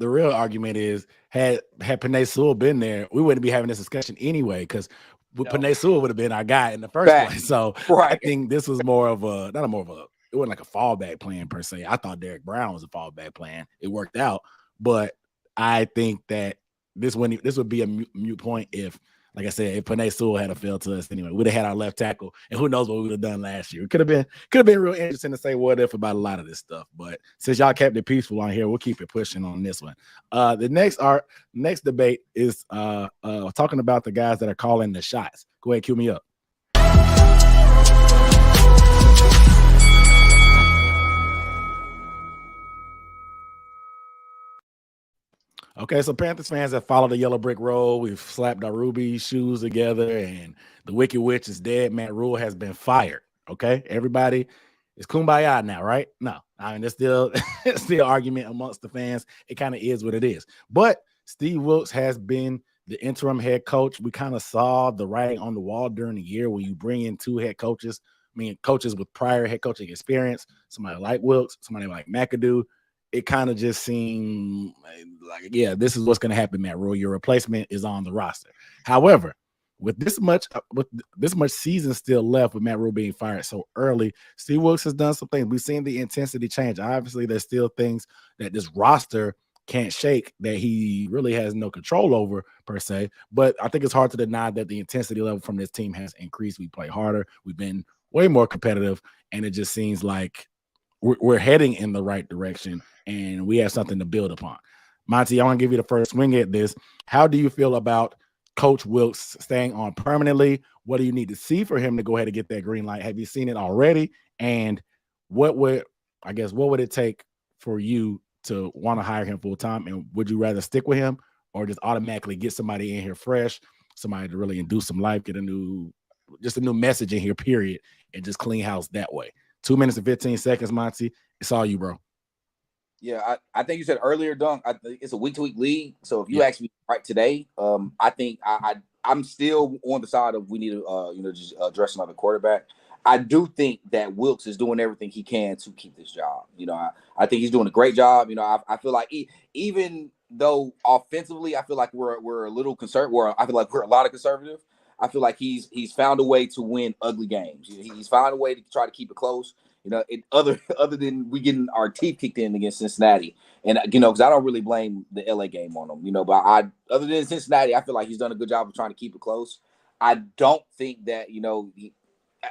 argument is had Penei Sewell been there, we wouldn't be having this discussion anyway, because Penei Sewell would have been our guy in the first place. So right. I think this was it wasn't like a fallback plan per se. I thought Derek Brown was a fallback plan. It worked out, but I think that this would be a moot point if, like I said, if Penei Sewell had failed to us anyway, we'd have had our left tackle, and who knows what we would have done last year. It could have been real interesting to say what if about a lot of this stuff. But since y'all kept it peaceful on here, we'll keep it pushing on this one. The next debate is talking about the guys that are calling the shots. Go ahead, cue me up. Okay, so Panthers fans have followed the yellow brick road. We've slapped our ruby shoes together, and the Wicked Witch is dead. Matt Rule has been fired. Okay, everybody is kumbaya now, right? No, I mean, there's still argument amongst the fans. It kind of is what it is. But Steve Wilks has been the interim head coach. We kind of saw the writing on the wall during the year when you bring in two head coaches. I mean, coaches with prior head coaching experience, somebody like Wilks, somebody like McAdoo. It kind of just seemed like, yeah, this is what's going to happen, Matt Rule. Your replacement is on the roster. However, with this much season still left, with Matt Rule being fired so early, Steve Wilks has done some things. We've seen the intensity change. Obviously, there's still things that this roster can't shake that he really has no control over per se. But I think it's hard to deny that the intensity level from this team has increased. We play harder. We've been way more competitive, and it just seems like we're heading in the right direction, and we have something to build upon. Monty, I want to give you the first swing at this. How do you feel about Coach Wilks staying on permanently? What do you need to see for him to go ahead and get that green light? Have you seen it already? And what would it take for you to want to hire him full time? And would you rather stick with him or just automatically get somebody in here fresh, somebody to really induce some life, get a new message in here, period, and just clean house that way? 2 minutes and 15 seconds, Monty. It's all you, bro. Yeah, I think you said earlier, Dunk, it's a week-to-week league. So if you ask me right today, I think I'm still on the side of we need to just address another quarterback. I do think that Wilks is doing everything he can to keep this job. I think he's doing a great job. I feel like even though offensively, I feel like we're a little concerned. I feel like we're a lot of conservative. I feel like he's found a way to win ugly games. He's found a way to try to keep it close. Other than we getting our teeth kicked in against Cincinnati, and because I don't really blame the LA game on him. But other than Cincinnati, I feel like he's done a good job of trying to keep it close. I don't think that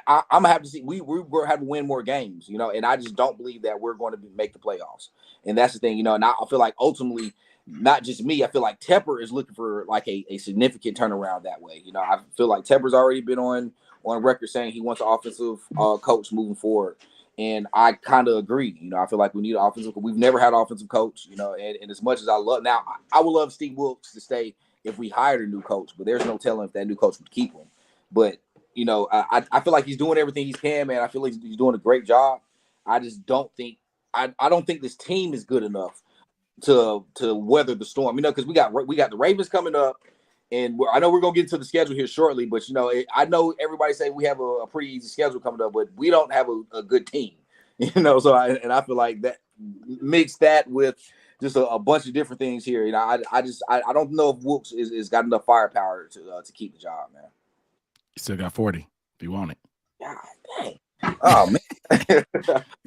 I'm gonna have to see. We're having to win more games, and I just don't believe that we're going to make the playoffs. And that's the thing, And I feel like ultimately, not just me, I feel like Tepper is looking for like a significant turnaround that way. I feel like Tepper's already been on record saying he wants an offensive coach moving forward. And I kind of agree. I feel like we need an offensive. We've never had an offensive coach, and as much as I would love Steve Wilks to stay if we hired a new coach, but there's no telling if that new coach would keep him. But, I feel like he's doing everything he can, man. I feel like he's doing a great job. I just don't think I don't think this team is good enough to weather the storm, because we got the Ravens coming up. And I know we're going to get into the schedule here shortly, but, I know everybody say we have a pretty easy schedule coming up, but we don't have a good team, So I feel like that mix that with just a bunch of different things here. I don't know if Wilks is got enough firepower to keep the job, man. You still got 40 if you want it. God dang. Oh man,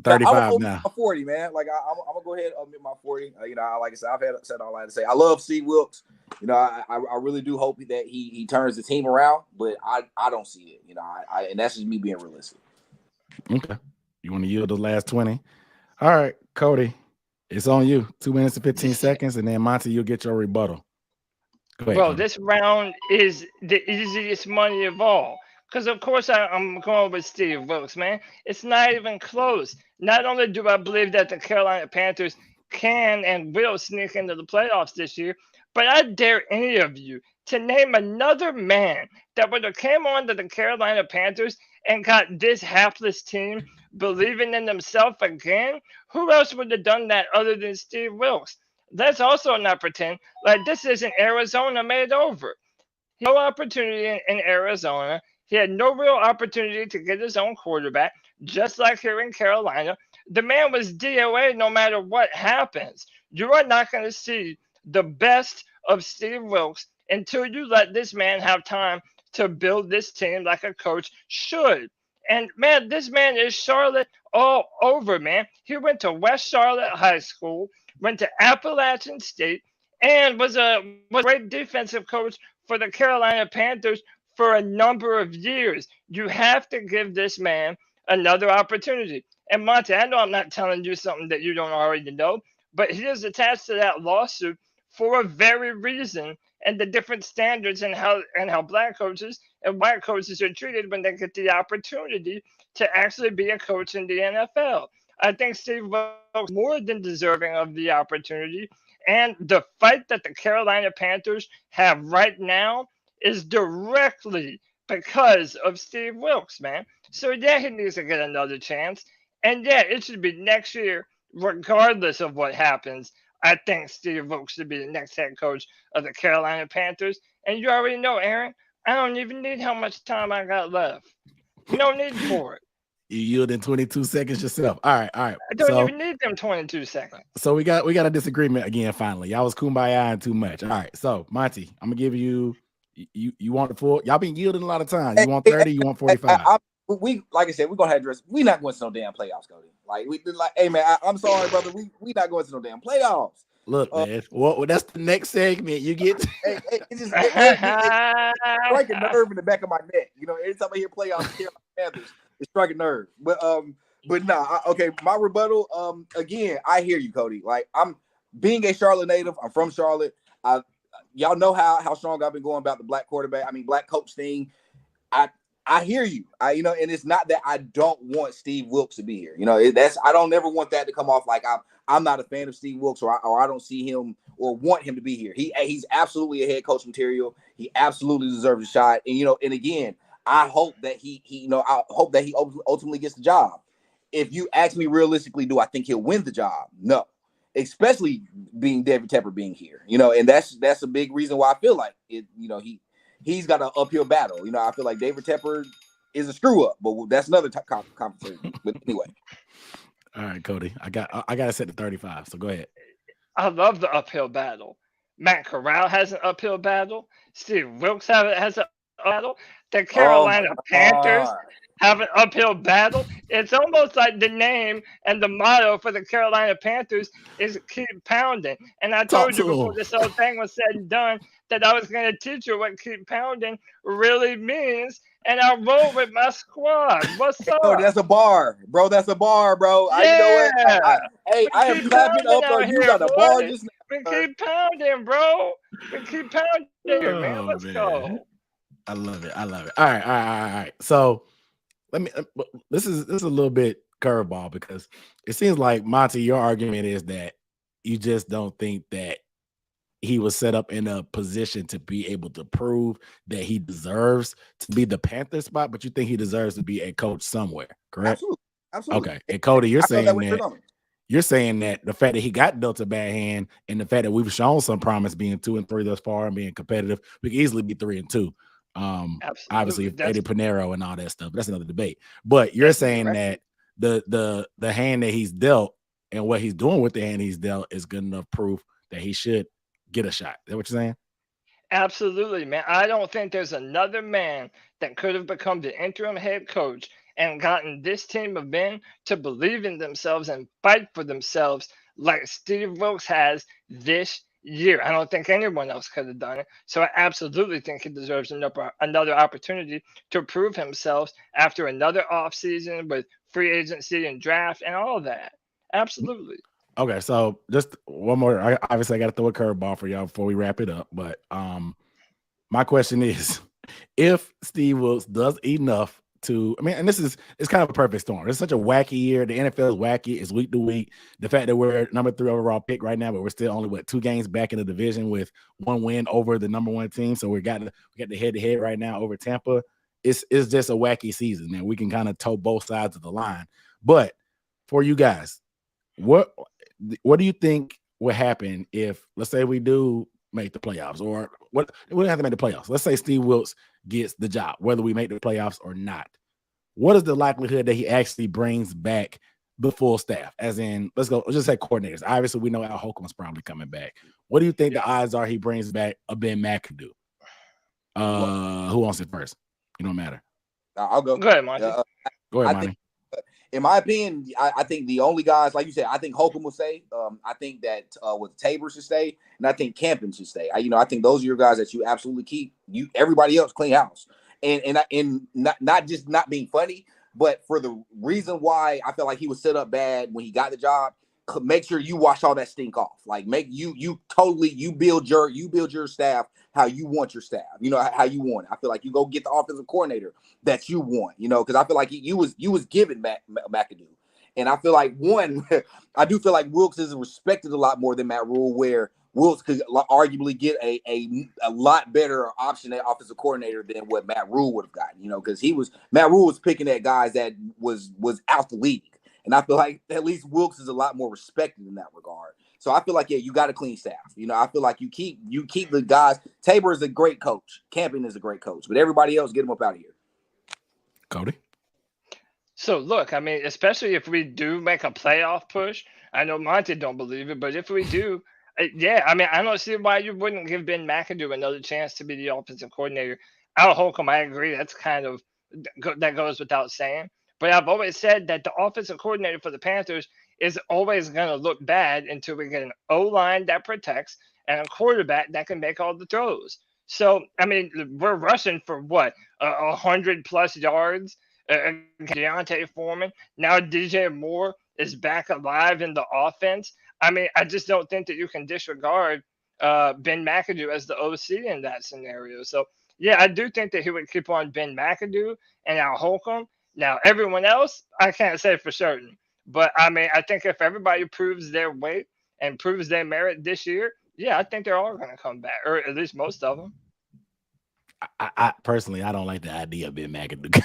35 now. 40, man. Like I'm gonna go ahead and admit my 40. Like I said, I've said all I had to say. I love Steve Wilks. I really do hope that he turns the team around, but I don't see it. And that's just me being realistic. Okay, you want to yield the last 20? All right, Cody, it's on you. 2 minutes and 15 seconds, and then Monty, you'll get your rebuttal. Go ahead, Well, Cody. this round is the easiest money of all. Because, of course, I'm going with Steve Wilks, man. It's not even close. Not only do I believe that the Carolina Panthers can and will sneak into the playoffs this year, but I dare any of you to name another man that would have came on to the Carolina Panthers and got this hapless team believing in themselves again. Who else would have done that other than Steve Wilks? Let's also not pretend like this isn't Arizona made over. No opportunity in Arizona. He had no real opportunity to get his own quarterback, just like here in Carolina. The man was DOA no matter what happens. You are not going to see the best of Steve Wilks until you let this man have time to build this team like a coach should. And, man, this man is Charlotte all over, man. He went to West Charlotte High School, went to Appalachian State, and was a great defensive coach for the Carolina Panthers for a number of years. You have to give this man another opportunity. And Monty, I know I'm not telling you something that you don't already know, but he is attached to that lawsuit for a very reason, and the different standards and how black coaches and white coaches are treated when they get the opportunity to actually be a coach in the NFL. I think Steve Wilks is more than deserving of the opportunity. And the fight that the Carolina Panthers have right now is directly because of Steve Wilks, man. So, yeah, he needs to get another chance. And, yeah, it should be next year, regardless of what happens. I think Steve Wilks should be the next head coach of the Carolina Panthers. And you already know, Aaron, I don't even need how much time I got left. No need for it. You yield in 22 seconds yourself. All right. I don't even need them 22 seconds. So we got a disagreement again. Finally, y'all was kumbaya and too much. All right. So Monty, I'm gonna give you. You want the full? Y'all been yielding a lot of time. You want 30? You want 45? We like I said, we're gonna have to address. We're not going to no damn playoffs, Cody. Hey man, I'm sorry, brother. We not going to no damn playoffs. Look, man. Well, that's the next segment. You get. It's just it's like a nerve in the back of my neck. Every time I hear playoffs, Carolina Panthers, it strike a nerve. But nah. Okay, my rebuttal. Again, I hear you, Cody. Like I'm being a Charlotte native. I'm from Charlotte. Y'all know how strong I've been going about the black coach thing. I hear you. And it's not that I don't want Steve Wilks to be here. I don't ever want that to come off like I'm not a fan of Steve Wilks or I don't see him or want him to be here. He's absolutely a head coach material. He absolutely deserves a shot. And again, I hope that he ultimately gets the job. If you ask me realistically, do I think he'll win the job? No. Especially being David Tepper being here, and that's a big reason why I feel like it. He's got an uphill battle. I feel like David Tepper is a screw up, but that's another conversation. But anyway, all right, Cody, I got to set the 35. So go ahead. I love the uphill battle. Matt Corral has an uphill battle. Steve Wilks has an battle. The Oh Carolina my Panthers God. have an uphill battle. It's almost like the name and the motto for the Carolina Panthers is keep pounding. And I Talk told you to before him. this whole thing was said and done that I was going to teach you what keep pounding really means. And I roll with my squad. What's Cody, up? that's a bar, bro. That's a bar, bro. You know what? Yeah. Hey, We I am keep clapping pounding up. out You here, got a bar boy. just now, We sir. keep pounding, bro. We keep pounding here, man. Oh Let's man, go. I love it. I love it. All right, all right, all right, all right. So let me. This is a little bit curveball because it seems like Monty, your argument is that you just don't think that he was set up in a position to be able to prove that he deserves to be the Panther spot, but you think he deserves to be a coach somewhere, correct? Absolutely, absolutely. Okay. And Cody, I felt that way straight on. you're saying that the fact that he got dealt a bad hand and the fact that we've shown some promise being 2-3 thus far and being competitive, we could easily be 3-2. Obviously Absolutely. Eddie Panero and all that stuff. That's another debate. But you're That's saying correct. that the hand that he's dealt and what he's doing with the hand he's dealt is good enough proof that he should get a shot. Is that what you're saying? Absolutely, man. I don't think there's another man that could have become the interim head coach and gotten this team of men to believe in themselves and fight for themselves like Steve Wilks has this year. I don't think anyone else could have done it. So I absolutely think he deserves another opportunity to prove himself after another offseason with free agency and draft and all of that. Absolutely. Okay, so just one more. Obviously, I got to throw a curveball for y'all before we wrap it up. But my question is, if Steve Wilks does enough to, I mean, and it's kind of a perfect storm. It's such a wacky year. The NFL is wacky. It's week to week. The fact that we're number 3 overall pick right now, but we're still only 2 games back in the division with 1 win over the number 1 team. So we got the head-to-head right now over Tampa. It's just a wacky season, and we can kind of toe both sides of the line. But for you guys, what do you think would happen if, let's say, we do make the playoffs, or what? We don't have to make the playoffs. Let's say Steve Wilks gets the job, whether we make the playoffs or not. What is the likelihood that he actually brings back the full staff? As in, let's just say coordinators. Obviously, we know Al Holcomb's probably coming back. What do you think the odds are he brings back a Ben McAdoo? Who wants it first? It don't matter. I'll go. Go ahead, Monty. Go ahead, Monty. In my opinion, I think the only guys, like you said, I think Holcomb will stay. I think that with Tabor should stay, and I think Campen should stay. I think those are your guys that you absolutely keep. Everybody else clean house, and not just not being funny, but for the reason why I felt like he was set up bad when he got the job. Make sure you wash all that stink off. Like you build your staff how you want your staff. How you want it. I feel like you go get the offensive coordinator that you want. Because I feel like you was given McAdoo, and I feel like I do feel like Wilks is respected a lot more than Matt Rule, where Wilks could arguably get a lot better option at offensive coordinator than what Matt Rule would have gotten. Because Matt Rule was picking at guys that was out the league. And I feel like at least Wilks is a lot more respected in that regard. So I feel like, you got a clean staff. I feel like you keep the guys. Tabor is a great coach. Campen is a great coach. But everybody else, get them up out of here. Cody? So look, I mean, especially if we do make a playoff push, I know Monty don't believe it, but if we do, I mean, I don't see why you wouldn't give Ben McAdoo another chance to be the offensive coordinator. Al Holcomb, I agree, that's kind of that goes without saying. But I've always said that the offensive coordinator for the Panthers is always going to look bad until we get an O-line that protects and a quarterback that can make all the throws. So, I mean, we're rushing for what, 100+ yards? Deontay Foreman. Now DJ Moore is back alive in the offense. I mean, I just don't think that you can disregard Ben McAdoo as the OC in that scenario. So, I do think that he would keep on Ben McAdoo and Al Holcomb. Now, everyone else, I can't say for certain. But, I mean, I think if everybody proves their weight and proves their merit this year, I think they're all going to come back, or at least most of them. I personally, I don't like the idea of Ben McAdoo.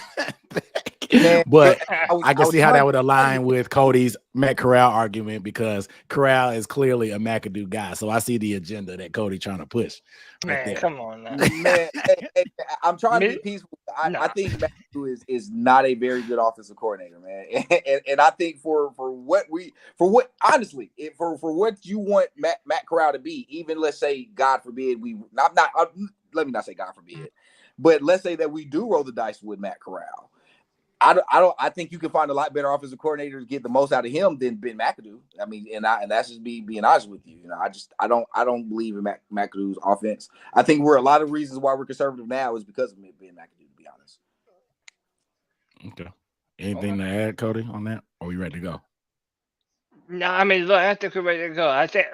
Man, But I I can was see how that trying would to align with Cody's Matt Corral argument because Corral is clearly a McAdoo guy. So I see the agenda that Cody trying to push right Man, there. come on now. man, I'm trying to Me? be peaceful. I Nah. think McAdoo is not a very good offensive coordinator, man. And I think for what honestly, for what you want Matt Corral to be, even let's say God forbid let me not say God forbid, but let's say that we do roll the dice with Matt Corral. I think you can find a lot better offensive coordinators to get the most out of him than Ben McAdoo. I mean, and that's just me being honest with you. You know, I don't believe in McAdoo's offense. I think a lot of reasons why we're conservative now is because of Ben McAdoo, to be honest. Okay. Anything to add, Cody, on that? Or are we ready to go? No, I mean, look, I think we're ready to go. I think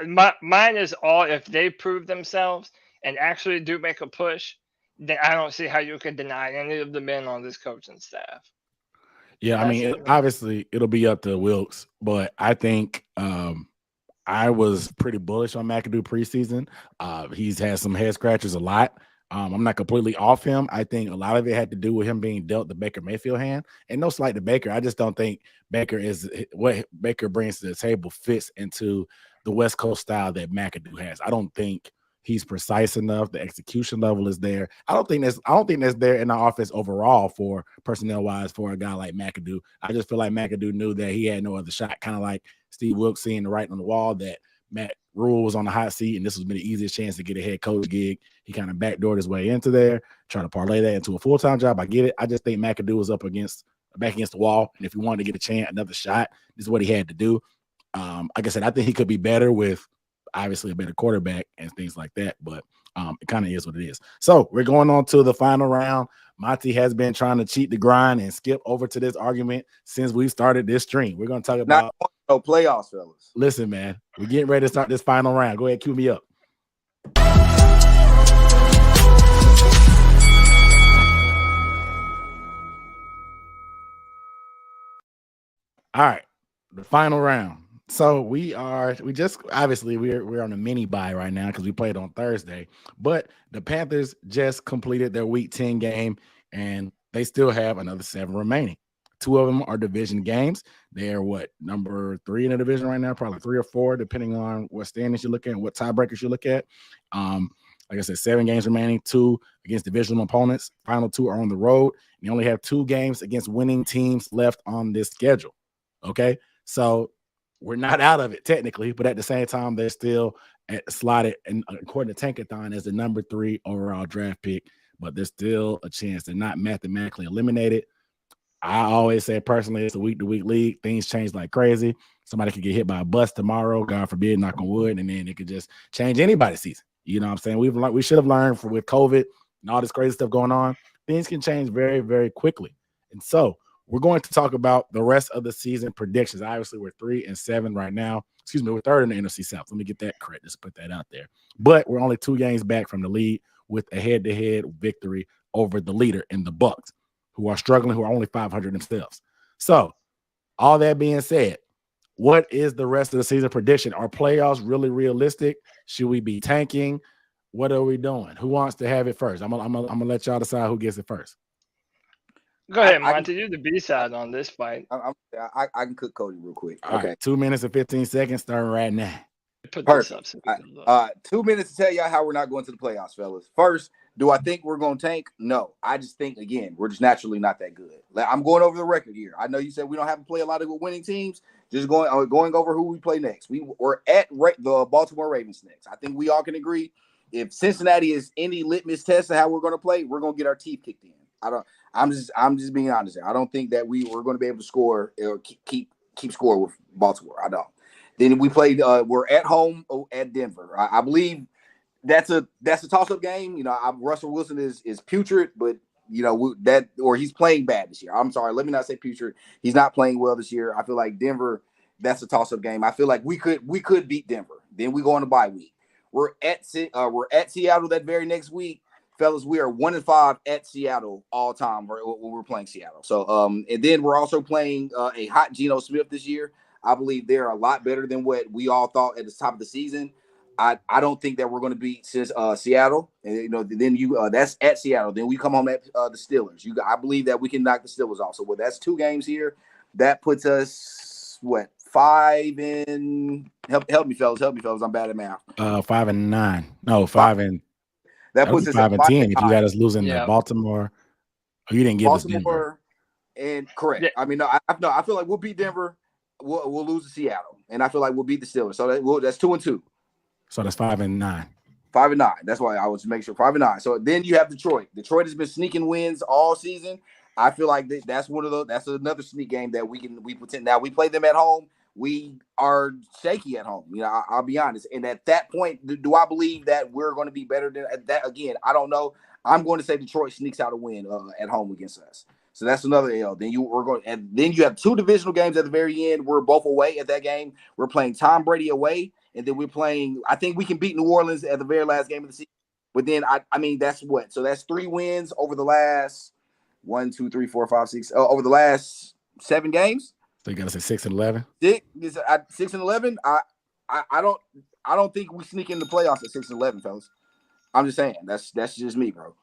mine is all if they prove themselves and actually do make a push, then I don't see how you can deny any of the men on this coaching staff. Yeah, I mean, obviously it'll be up to Wilks, but I think I was pretty bullish on McAdoo preseason. He's had some head scratchers a lot. I'm not completely off him. I think a lot of it had to do with him being dealt the Baker Mayfield hand. And no slight to Baker. I just don't think Baker is what Baker brings to the table fits into the West Coast style that McAdoo has. I don't think he's precise enough. The execution level is there. I don't think that's there in the offense overall for personnel wise for a guy like McAdoo. I just feel like McAdoo knew that he had no other shot, kind of like Steve Wilks seeing the writing on the wall that Matt Rule was on the hot seat, and this was been the easiest chance to get a head coach gig. He kind of backdoored his way into there, trying to parlay that into a full-time job. I get it. I just think McAdoo was back against the wall, and if he wanted to get another shot, this is what he had to do. Like I said, I think he could be better with obviously a better quarterback and things like that, but it kind of is what it is. So we're going on to the final round. Monty has been trying to cheat the grind and skip over to this argument since we started this stream. We're going to talk about playoffs, fellas. Listen, man, we're getting ready to start this final round. Go ahead, cue me up. All right, the final round. So we're on a mini bye right now because we played on Thursday, but the Panthers just completed their week 10 game and they still have another 7 remaining. 2 of them are division games. They're number 3 in the division right now, probably 3 or 4, depending on what standings you look at and what tiebreakers you look at. Like I said, 7 games remaining, 2 against divisional opponents. Final 2 are on the road. And you only have 2 games against winning teams left on this schedule. Okay, so we're not out of it technically, but at the same time, they're still slotted, and according to Tankathon, as the number 3 overall draft pick. But there's still a chance they're not mathematically eliminated. I always say personally, it's a week-to-week league. Things change like crazy. Somebody could get hit by a bus tomorrow, God forbid, knock on wood, and then it could just change anybody's season. You know what I'm saying? We should have learned with COVID and all this crazy stuff going on. Things can change very, very quickly. And so we're going to talk about the rest of the season predictions. Obviously, we're 3-7 right now. Excuse me, we're 3rd in the NFC South. Let me get that correct. Just put that out there. But we're only 2 games back from the lead with a head-to-head victory over the leader in the Bucs, who are struggling, who are only 500 themselves. So, all that being said, what is the rest of the season prediction? Are playoffs really realistic? Should we be tanking? What are we doing? Who wants to have it first? I'm gonna let y'all decide who gets it first. Go ahead, Monty. You're the B-side on this fight. I can cook Cody real quick. All okay. Right, 2 minutes and 15 seconds starting right now. Put this up. 2 minutes to tell y'all how we're not going to the playoffs, fellas. First, do I think we're going to tank? No. I just think, again, we're just naturally not that good. I'm going over the record here. I know you said we don't have to play a lot of winning teams. Just going over who we play next. We're at the Baltimore Ravens next. I think we all can agree. If Cincinnati is any litmus test of how we're going to play, we're going to get our teeth kicked in. I'm just being honest here. I don't think that we're going to be able to score or keep score with Baltimore. I don't. Then we played. We're at home at Denver. I believe that's a toss-up game. You know, Russell Wilson is putrid, but you know or he's playing bad this year. I'm sorry, let me not say putrid. He's not playing well this year. I feel like Denver. That's a toss-up game. I feel like we could beat Denver. Then we go on a bye week. We're at Seattle that very next week. Fellas, we are 1-5 at Seattle all time when we're playing Seattle. So, and then we're also playing a hot Geno Smith this year. I believe they're a lot better than what we all thought at the top of the season. I don't think that we're going to beat Seattle. And, then that's at Seattle. Then we come home at the Steelers. I believe that we can knock the Steelers off. So that's 2 games here. That puts us 5 in. Help me, fellas. I'm bad at math. 5-9. No, 5 and. That puts us 5 at and 10. If you got us losing to Yeah. Baltimore, you didn't give us Baltimore. And correct. Yeah. I mean, I feel like we'll beat Denver. We'll lose to Seattle, and I feel like we'll beat the Steelers. So that's 2-2. So that's 5 and 9. 5 and 9. That's why I was making sure 5 and 9. So then you have Detroit. Detroit has been sneaking wins all season. I feel like that's one of those. That's another sneak game that we pretend. Now we play them at home. We are shaky at home. I'll be honest. And at that point, do I believe that we're going to be better than that? Again, I don't know. I'm going to say Detroit sneaks out a win at home against us. So that's another L. Then you have 2 divisional games at the very end. We're both away at that game. We're playing Tom Brady away, and then we're playing. I think we can beat New Orleans at the very last game of the season. But then I mean that's what. So that's 3 wins over the last 1, 2, 3, 4, 5, 6 over the last 7 games. So you got to say 6 and 11. 6 and 11. I don't think we sneak in the playoffs at 6 and 11, fellas. I'm just saying that's just me, bro.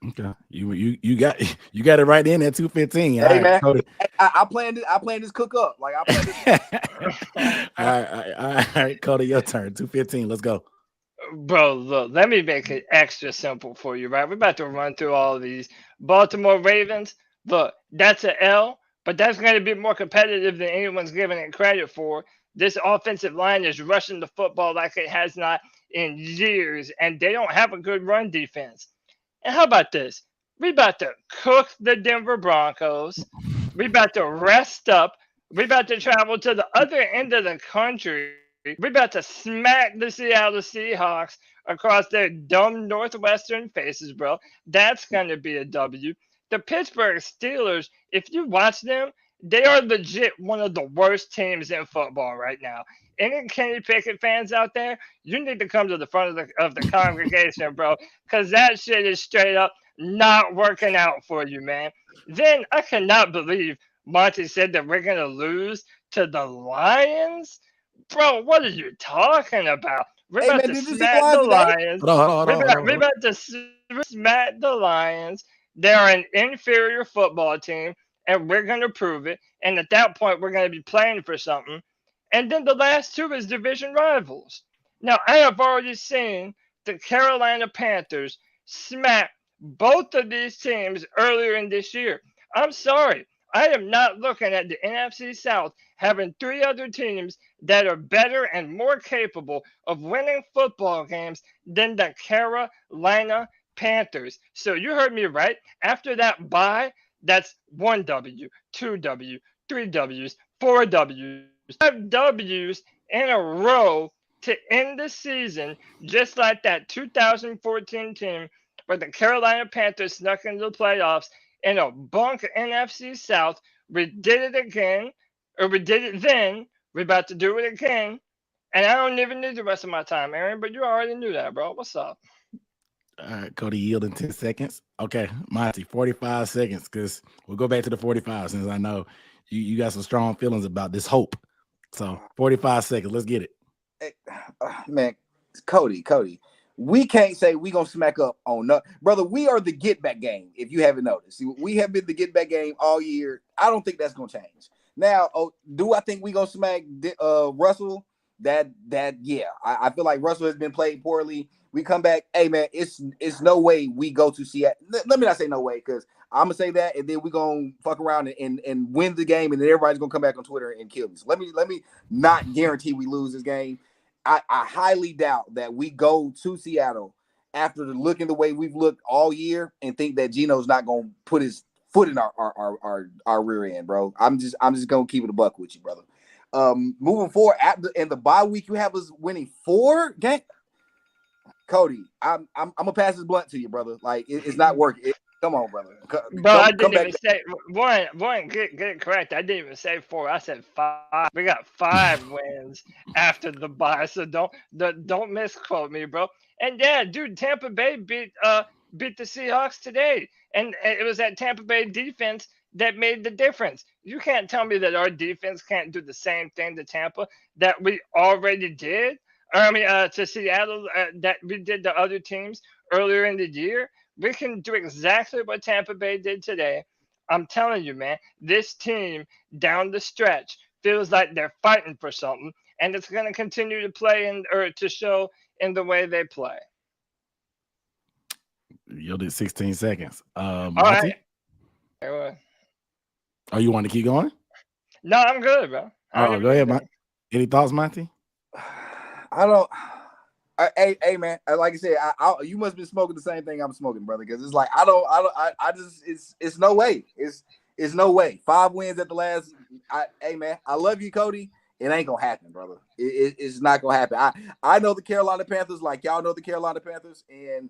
Okay, you got it right in at 2:15. Hey man, I planned this cook up. Like I planned this. All right, Cody, your turn. 2:15. Let's go. Bro, look, let me make it extra simple for you, right? We're about to run through all of these. Baltimore Ravens, look, that's an L, but that's going to be more competitive than anyone's giving it credit for. This offensive line is rushing the football like it has not in years, and they don't have a good run defense. And how about this? We about to cook the Denver Broncos. We about to rest up. We about to travel to the other end of the country. We about to smack the Seattle Seahawks across their dumb Northwestern faces, bro. That's going to be a W. The Pittsburgh Steelers, if you watch them, they are legit one of the worst teams in football right now. Any Kenny Pickett fans out there, you need to come to the front of the congregation, bro, because that shit is straight up not working out for you, man. Then I cannot believe Monty said that we're going to lose to the Lions. Bro, what are you talking about? We're about to smack the Lions. We're about to smack the Lions. They're an inferior football team, and we're going to prove it. And at that point, we're going to be playing for something. And then the last 2 is division rivals. Now, I have already seen the Carolina Panthers smack both of these teams earlier in this year. I'm sorry. I am not looking at the NFC South having 3 other teams that are better and more capable of winning football games than the Carolina Panthers. So you heard me right. After that bye, that's 1 W, 2 W, 3 Ws, 4 Ws, 5 W's in a row to end the season, just like that 2014 team where the Carolina Panthers snuck into the playoffs in a bunk NFC South. We did it again, or we did it then. We're about to do it again. And I don't even need the rest of my time, Aaron, but you already knew that, bro. What's up? All right, Cody, yield in 10 seconds. Okay, Monty, 45 seconds, because we'll go back to the 45 since I know you got some strong feelings about this hope. So 45 seconds. Let's get it. Hey, man, Cody, we can't say we gonna smack up on no, brother. We are the get back game. If you haven't noticed, we have been the get back game all year. I don't think that's gonna change. Now, do I think we gonna smack Russell? That yeah, I feel like Russell has been played poorly. We come back, hey man, it's no way we go to Seattle. Let me not say no way, because I'm gonna say that, and then we're gonna fuck around and win the game, and then everybody's gonna come back on Twitter and kill me. So let me not guarantee we lose this game. I highly doubt that we go to Seattle after looking the way we've looked all year and think that Geno's not gonna put his foot in our rear end, bro. I'm just gonna keep it a buck with you, brother. Moving forward, in the bye week, you have us winning 4 games. Cody, I'm gonna pass this blunt to you, brother. Like it's not working. Come on, brother. Bro, I didn't even say one. Get it correct. I didn't even say 4. I said 5. We got 5 wins after the bye, so don't misquote me, bro. And yeah, dude, Tampa Bay beat the Seahawks today, and it was that Tampa Bay defense that made the difference. You can't tell me that our defense can't do the same thing to Tampa that we already did. to Seattle that we did to other teams earlier in the year, we can do exactly what Tampa Bay did today. I'm telling you, man, this team down the stretch feels like they're fighting for something, and it's going to continue to play or to show in the way they play. You'll do 16 seconds. All Monty? right. Oh, you want to keep going? No, I'm good, bro. Oh, go ahead, Monty. Any thoughts, Monty? I don't. Hey, man. Like I said, you must be smoking the same thing I'm smoking, brother. Because it's like I just it's no way. It's no way. 5 wins at the last. Hey, man. I love you, Cody. It ain't gonna happen, brother. It's not gonna happen. I know the Carolina Panthers like y'all know the Carolina Panthers, and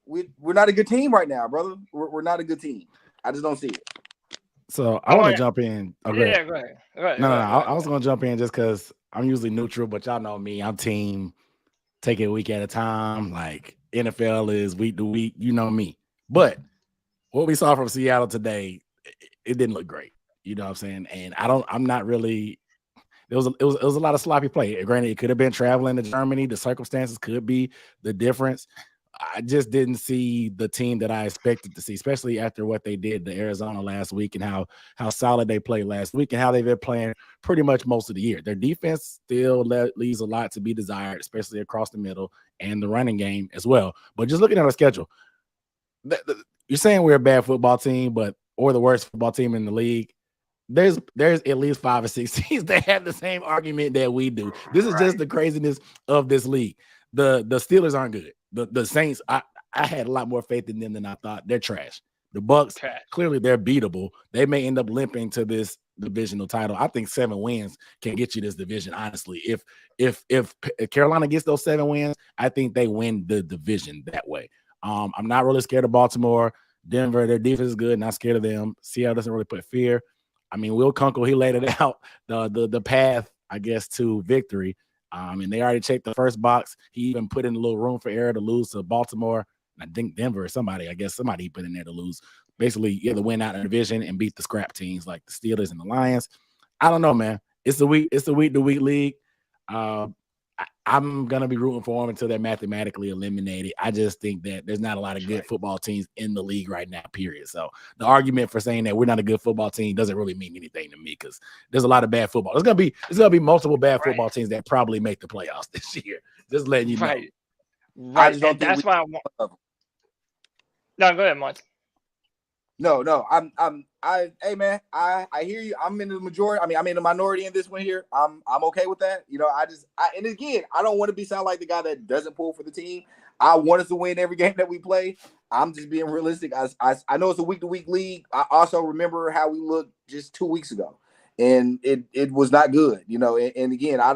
we're not a good team right now, brother. We're not a good team. I just don't see it. So I want to jump in. Oh, yeah, go ahead. No. I was gonna jump in just because I'm usually neutral, but y'all know me. I'm team. Take it a week at a time. Like NFL is week to week. You know me. But what we saw from Seattle today, it didn't look great. You know what I'm saying? And I'm not really. It was a lot of sloppy play. Granted, it could have been traveling to Germany. The circumstances could be the difference. I just didn't see the team that I expected to see, especially after what they did to Arizona last week and how solid they played last week and how they've been playing pretty much most of the year. Their defense still leaves a lot to be desired, especially across the middle and the running game as well. But just looking at our schedule, you're saying we're a bad football team, or the worst football team in the league. There's at least 5 or 6 teams that have the same argument that we do. This is just the craziness of this league. The Steelers aren't good. The Saints, I had a lot more faith in them than I thought. They're trash. The Bucks, clearly they're beatable. They may end up limping to this divisional title. I think 7 wins can get you this division, honestly. If Carolina gets those 7 wins, I think they win the division that way. I'm not really scared of Baltimore. Denver, their defense is good. Not scared of them. Seattle doesn't really put fear. I mean, Will Kunkel, he laid it out, the path, I guess, to victory. And they already checked the first box. He even put in a little room for error to lose to Baltimore. I think Denver or somebody he put in there to lose. Basically, you have to win out of the division and beat the scrap teams like the Steelers and the Lions. I don't know, man. It's the week-to-week league. I'm going to be rooting for them until they're mathematically eliminated. I just think that there's not a lot of good football teams in the league right now, period. So the argument for saying that we're not a good football team doesn't really mean anything to me because there's a lot of bad football. There's gonna be multiple bad football teams that probably make the playoffs this year. Just letting you know. Right. I just don't that's why I want. No, go ahead, Monty. No. Hey man, I hear you. I'm in the majority. I mean, I'm in the minority in this one here. I'm okay with that. You know, and again, I don't want to sound like the guy that doesn't pull for the team. I want us to win every game that we play. I'm just being realistic. I know it's a week-to-week league. I also remember how we looked just 2 weeks ago. And it was not good, you know. And again, I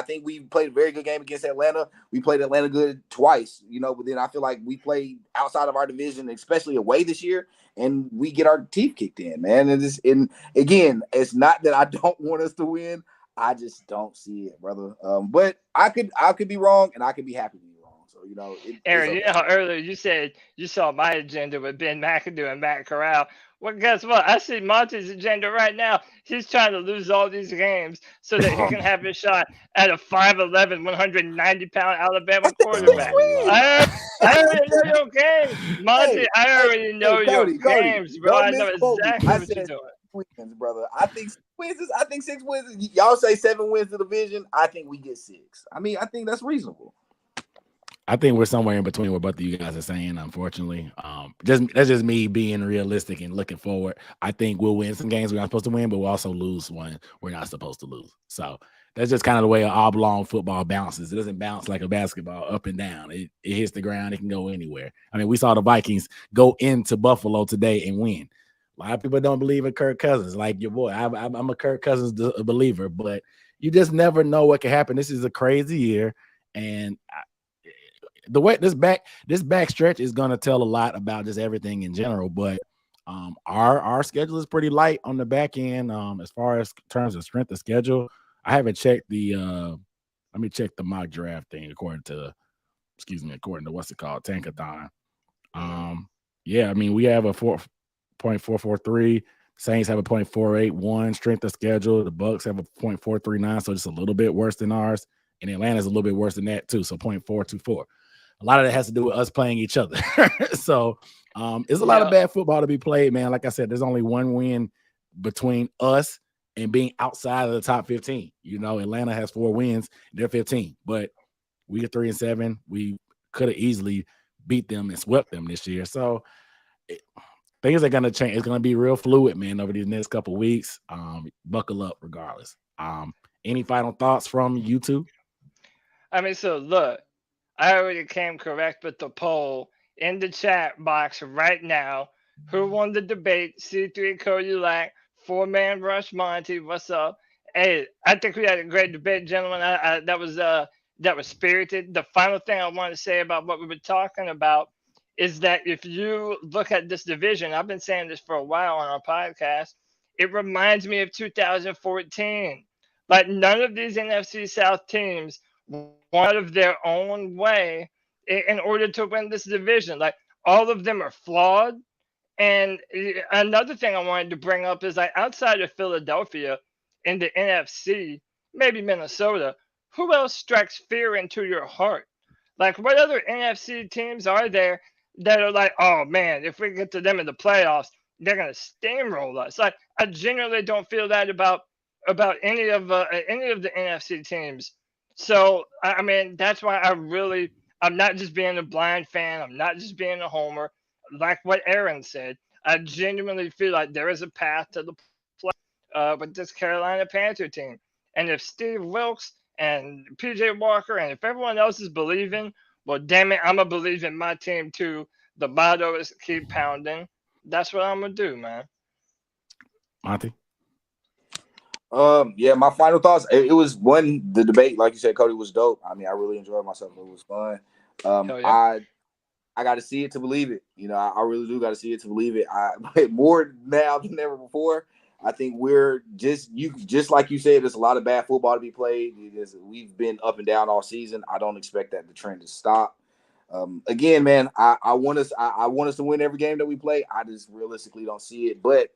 think we played a very good game against Atlanta. We played Atlanta good twice, you know. But then I feel like we played outside of our division, especially away this year, and we get our teeth kicked in, man. And again, it's not that I don't want us to win. I just don't see it, brother. But I could be wrong, and I could be happy to be wrong. So you know, Aaron, you know how earlier you said you saw my agenda with Ben McAdoo and Matt Corral. Well, guess what? I see Monty's agenda right now. He's trying to lose all these games so that he can have his shot at a 5'11", 190-pound Alabama quarterback. I already know your games, Monty. I already know your games, bro. I know exactly what you're doing. Wins, brother. I think 6 wins. Y'all say 7 wins to the division. I think we get 6. I mean, I think that's reasonable. I think we're somewhere in between what both of you guys are saying, unfortunately. That's just me being realistic and looking forward. I think we'll win some games we're not supposed to win, but we'll also lose one we're not supposed to lose. So that's just kind of the way an oblong football bounces. It doesn't bounce like a basketball up and down. It hits the ground. It can go anywhere. I mean, we saw the Vikings go into Buffalo today and win. A lot of people don't believe in Kirk Cousins, like your boy. I'm a Kirk Cousins believer, but you just never know what can happen. This is a crazy year, and the way this back stretch is going to tell a lot about just everything in general. But our schedule is pretty light on the back end as far as terms of strength of schedule. I haven't checked let me check the mock draft thing according to what's it called, Tankathon. Yeah, I mean, we have a 4.443. Saints have a 0.481 strength of schedule. The Bucks have a 0.439, so just a little bit worse than ours. and Atlanta's a little bit worse than that too. So 0.424. A lot of that has to do with us playing each other. So it's a lot of bad football to be played, man. Like I said, there's only one win between us and being outside of the top 15. You know, Atlanta has 4 wins, they're 15, but we are 3-7. We could have easily beat them and swept them this year. So things are going to change. It's going to be real fluid, man, over these next couple of weeks. Buckle up regardless. Any final thoughts from you two? I mean, so look, I already came correct with the poll in the chat box right now. Who won the debate? C3 CodyLac, 4-man rush Monty. What's up? Hey, I think we had a great debate, gentlemen. That was spirited. The final thing I want to say about what we were talking about is that if you look at this division, I've been saying this for a while on our podcast, it reminds me of 2014. Like, none of these NFC South teams won out of their own way in order to win this division. Like, all of them are flawed. And another thing I wanted to bring up is, like, outside of Philadelphia in the NFC, maybe Minnesota, who else strikes fear into your heart? Like, what other NFC teams are there that are like, oh man, if we get to them in the playoffs, they're gonna steamroll us? Like, I genuinely don't feel that about any of the NFC teams. So I mean, that's why I'm not just being a blind fan. I'm not just being a homer. Like what Aaron said, I genuinely feel like there is a path to the play with this Carolina Panther team. And if Steve Wilks and PJ Walker and if everyone else is believing, well, damn it, I'm gonna believe in my team too. The motto is keep pounding. That's what I'm gonna do, man. Monty. Yeah, my final thoughts. It was the debate, like you said, Cody, was dope. I mean, I really enjoyed myself. It was fun. Yeah. I got to see it to believe it. You know, I really do got to see it to believe it. More now than ever before. I think we're just like you said. There's a lot of bad football to be played. We've been up and down all season. I don't expect that the trend to stop. Again, man, I want us to win every game that we play. I just realistically don't see it, but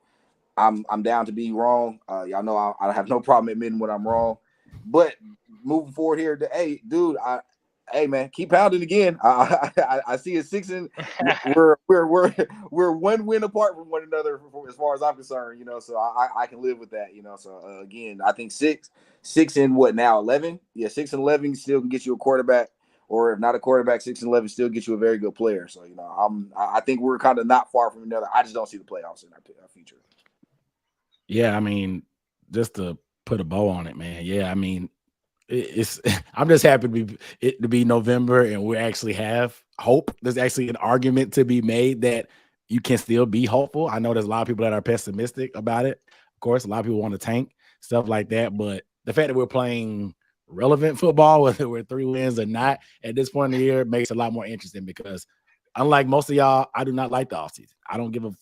I'm down to be wrong. Y'all know I have no problem admitting when I'm wrong. But moving forward here, hey, dude, hey man, keep pounding again. I see a 6 and we're 1 win apart from one another as far as I'm concerned. You know, so I can live with that. You know, so again, I think 6 and what now 11? Yeah, 6 and 11 still can get you a quarterback. Or if not a quarterback, 6 and 11 still gets you a very good player. So, you know, I think we're kind of not far from another. I just don't see the playoffs in our future. Yeah, I mean, just to put a bow on it, man. Yeah, I mean, I'm just happy to be November and we actually have hope. There's actually an argument to be made that you can still be hopeful. I know there's a lot of people that are pessimistic about it. Of course, a lot of people want to tank, stuff like that. But the fact that we're playing relevant football, whether we're 3 wins or not, at this point in the year, makes it a lot more interesting because unlike most of y'all, I do not like the offseason. I don't give a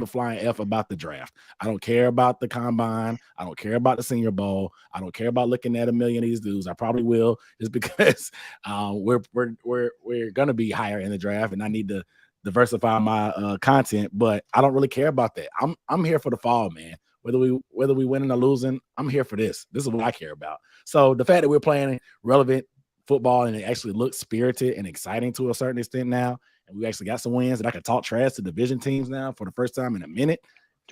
flying F about the draft. I don't care about the combine. I don't care about the Senior Bowl. I don't care about looking at a million of these dudes. I probably will just because we're gonna be higher in the draft, and I need to diversify my content. But I don't really care about that. I'm here for the fall, man. Whether we winning or losing, I'm here for this. This is what I care about. So the fact that we're playing relevant football and it actually looks spirited and exciting to a certain extent now, and we actually got some wins and I can talk trash to division teams now for the first time in a minute.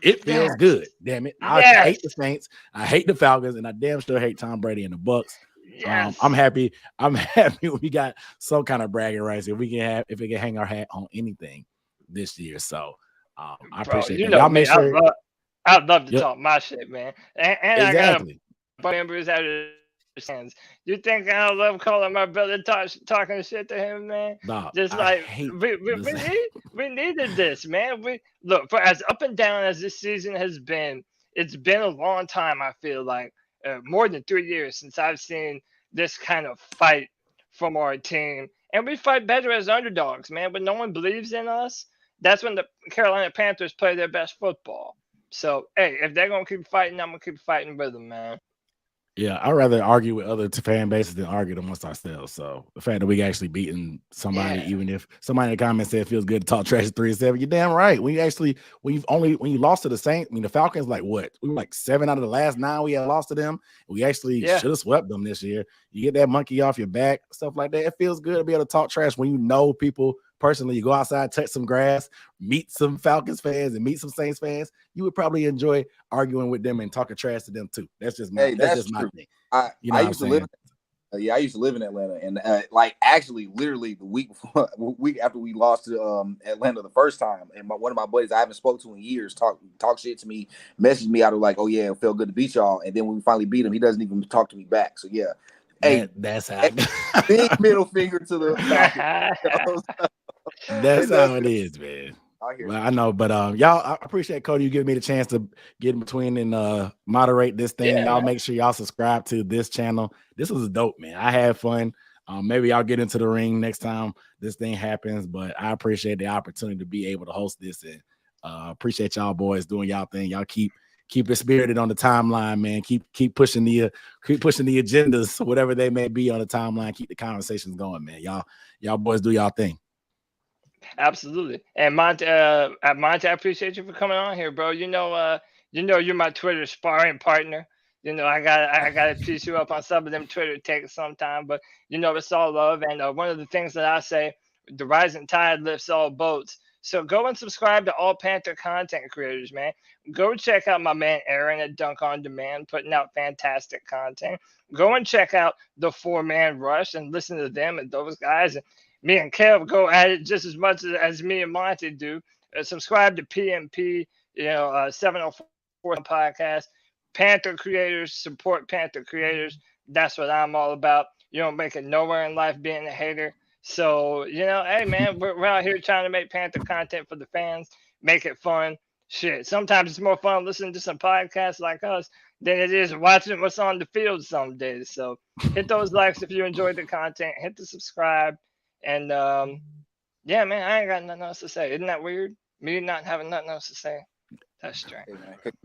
It feels good. Damn it. I hate the Saints. I hate the Falcons, and I damn sure hate Tom Brady and the Bucks. Yes. I'm happy we got some kind of bragging rights if we can hang our hat on anything this year. So I appreciate you that. know Y'all me, make sure I'd love to talk my shit, man. And exactly. I got members out of hands. You think I love calling my brother talking shit to him, man? Nah, Just like we needed this, man. We look for as up and down as this season has been. It's been a long time. I feel like more than 3 years since I've seen this kind of fight from our team, and we fight better as underdogs, man. When no one believes in us, that's when the Carolina Panthers play their best football. So, hey, if they're gonna keep fighting, I'm gonna keep fighting with them, man. Yeah, I'd rather argue with other fan bases than argue amongst ourselves. So the fact that we actually beating somebody, even if somebody in the comments said it feels good to talk trash at 3-7, you're damn right. When you lost to the Saints, I mean the Falcons, like what? We were like 7 out of the last 9 we had lost to them. We actually should have swept them this year. You get that monkey off your back, stuff like that. It feels good to be able to talk trash when you know people personally. You go outside, touch some grass, meet some Falcons fans and meet some Saints fans. You would probably enjoy arguing with them and talking trash to them too. That's just my my thing. I used to live. I used to live in Atlanta, and like actually, literally the week after we lost to Atlanta the first time, and one of my buddies I haven't spoke to in years talk shit to me, messaged me out of like, oh yeah, it felt good to beat y'all, and then when we finally beat him, he doesn't even talk to me back. So yeah, that's how. Big middle finger to the Falcons. That's how it is, man. Well, I know, but y'all, I appreciate Cody you giving me the chance to get in between and moderate this thing. Y'all make sure y'all subscribe to this channel. This was dope, man. I had fun. Maybe I'll get into the ring next time this thing happens, but I appreciate the opportunity to be able to host this, and appreciate y'all boys doing y'all thing. Y'all keep it spirited on the timeline, man. Keep pushing the agendas, whatever they may be on the timeline. Keep the conversations going, man. Y'all boys do y'all thing. Absolutely. And Monty, I appreciate you for coming on here, bro. You know you're my Twitter sparring partner. You know, I gotta piece you up on some of them Twitter takes sometime, but you know it's all love. And one of the things that I say, the rising tide lifts all boats. So go and subscribe to all Panther content creators, man. Go check out my man Aaron at Dunk on Demand, putting out fantastic content. Go and check out the 4-Man Rush and listen to them and those guys. And me and Kev go at it just as much as me and Monty do. Subscribe to PMP, 704 podcast. Panther creators support Panther creators. That's what I'm all about. You don't make it nowhere in life being a hater. So, hey, man, we're out here trying to make Panther content for the fans, make it fun. Shit, sometimes it's more fun listening to some podcasts like us than it is watching what's on the field some days. So hit those likes if you enjoyed the content. Hit the subscribe. And, yeah, man, I ain't got nothing else to say. Isn't that weird? Me not having nothing else to say. That's strange.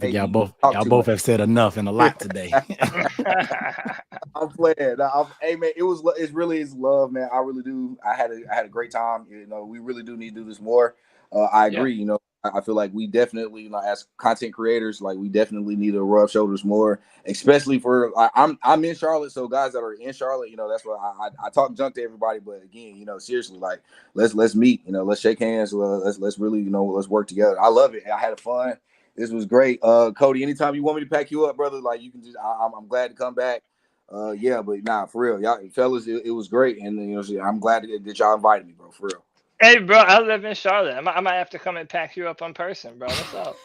Hey, y'all both have said enough and a lot today. I'm playing. Hey man, it really is love, man. I really do. I had a great time. We really do need to do this more. I agree. Yeah. I feel like we definitely, as content creators, like we definitely need to rub shoulders more, especially for I'm in Charlotte, so guys that are in Charlotte, that's why I talk junk to everybody. But again, seriously, like let's meet, let's shake hands, let's really, let's work together. I love it. I had fun. This was great. Cody, anytime you want me to pack you up, brother, like you can just, I'm glad to come back. Yeah, but nah, for real, y'all fellas, it was great. And, I'm glad that y'all invited me, bro, for real. Hey, bro, I live in Charlotte. I might have to come and pack you up in person, bro. What's up?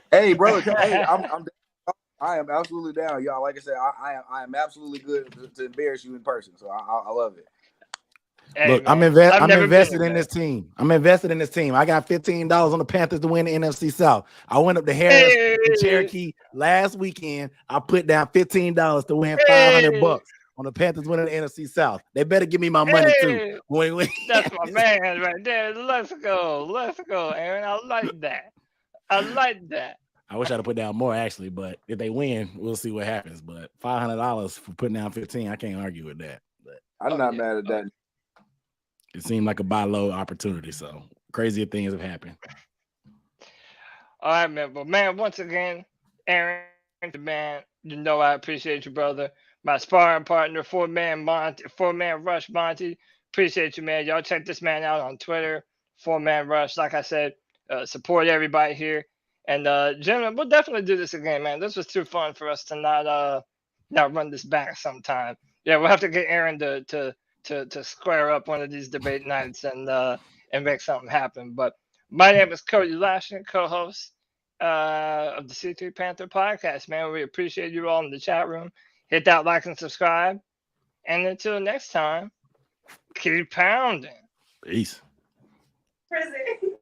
Hey, brother, hey, I am absolutely down, y'all. Like I said, I am absolutely good to embarrass you in person. So I love it. Hey, look, man, I'm invested in this team. I'm invested in this team. I got $15 on the Panthers to win the NFC South. I went up to Harris and Cherokee last weekend. I put down $15 to win $500 on the Panthers winning the NFC South. They better give me my money too. That's my man right there. Let's go, Aaron. I like that. I wish I'd have put down more actually, but if they win, we'll see what happens. But $500 for putting down 15, I can't argue with that. But I'm not mad at that. It seemed like a buy low opportunity, so crazier things have happened. All right, man. But man, once again, Aaron, man, I appreciate you, brother. My sparring partner, 4-Man Rush Monty. Appreciate you, man. Y'all check this man out on Twitter, 4-Man Rush. Like I said, support everybody here. And gentlemen, we'll definitely do this again, man. This was too fun for us to not run this back sometime. Yeah, we'll have to get Aaron to square up one of these debate nights and make something happen. But my name is CodyLac, co-host of the C3 Panther Podcast, man. We appreciate you all in the chat room. Hit that like and subscribe. And until next time, keep pounding. Peace. Prison.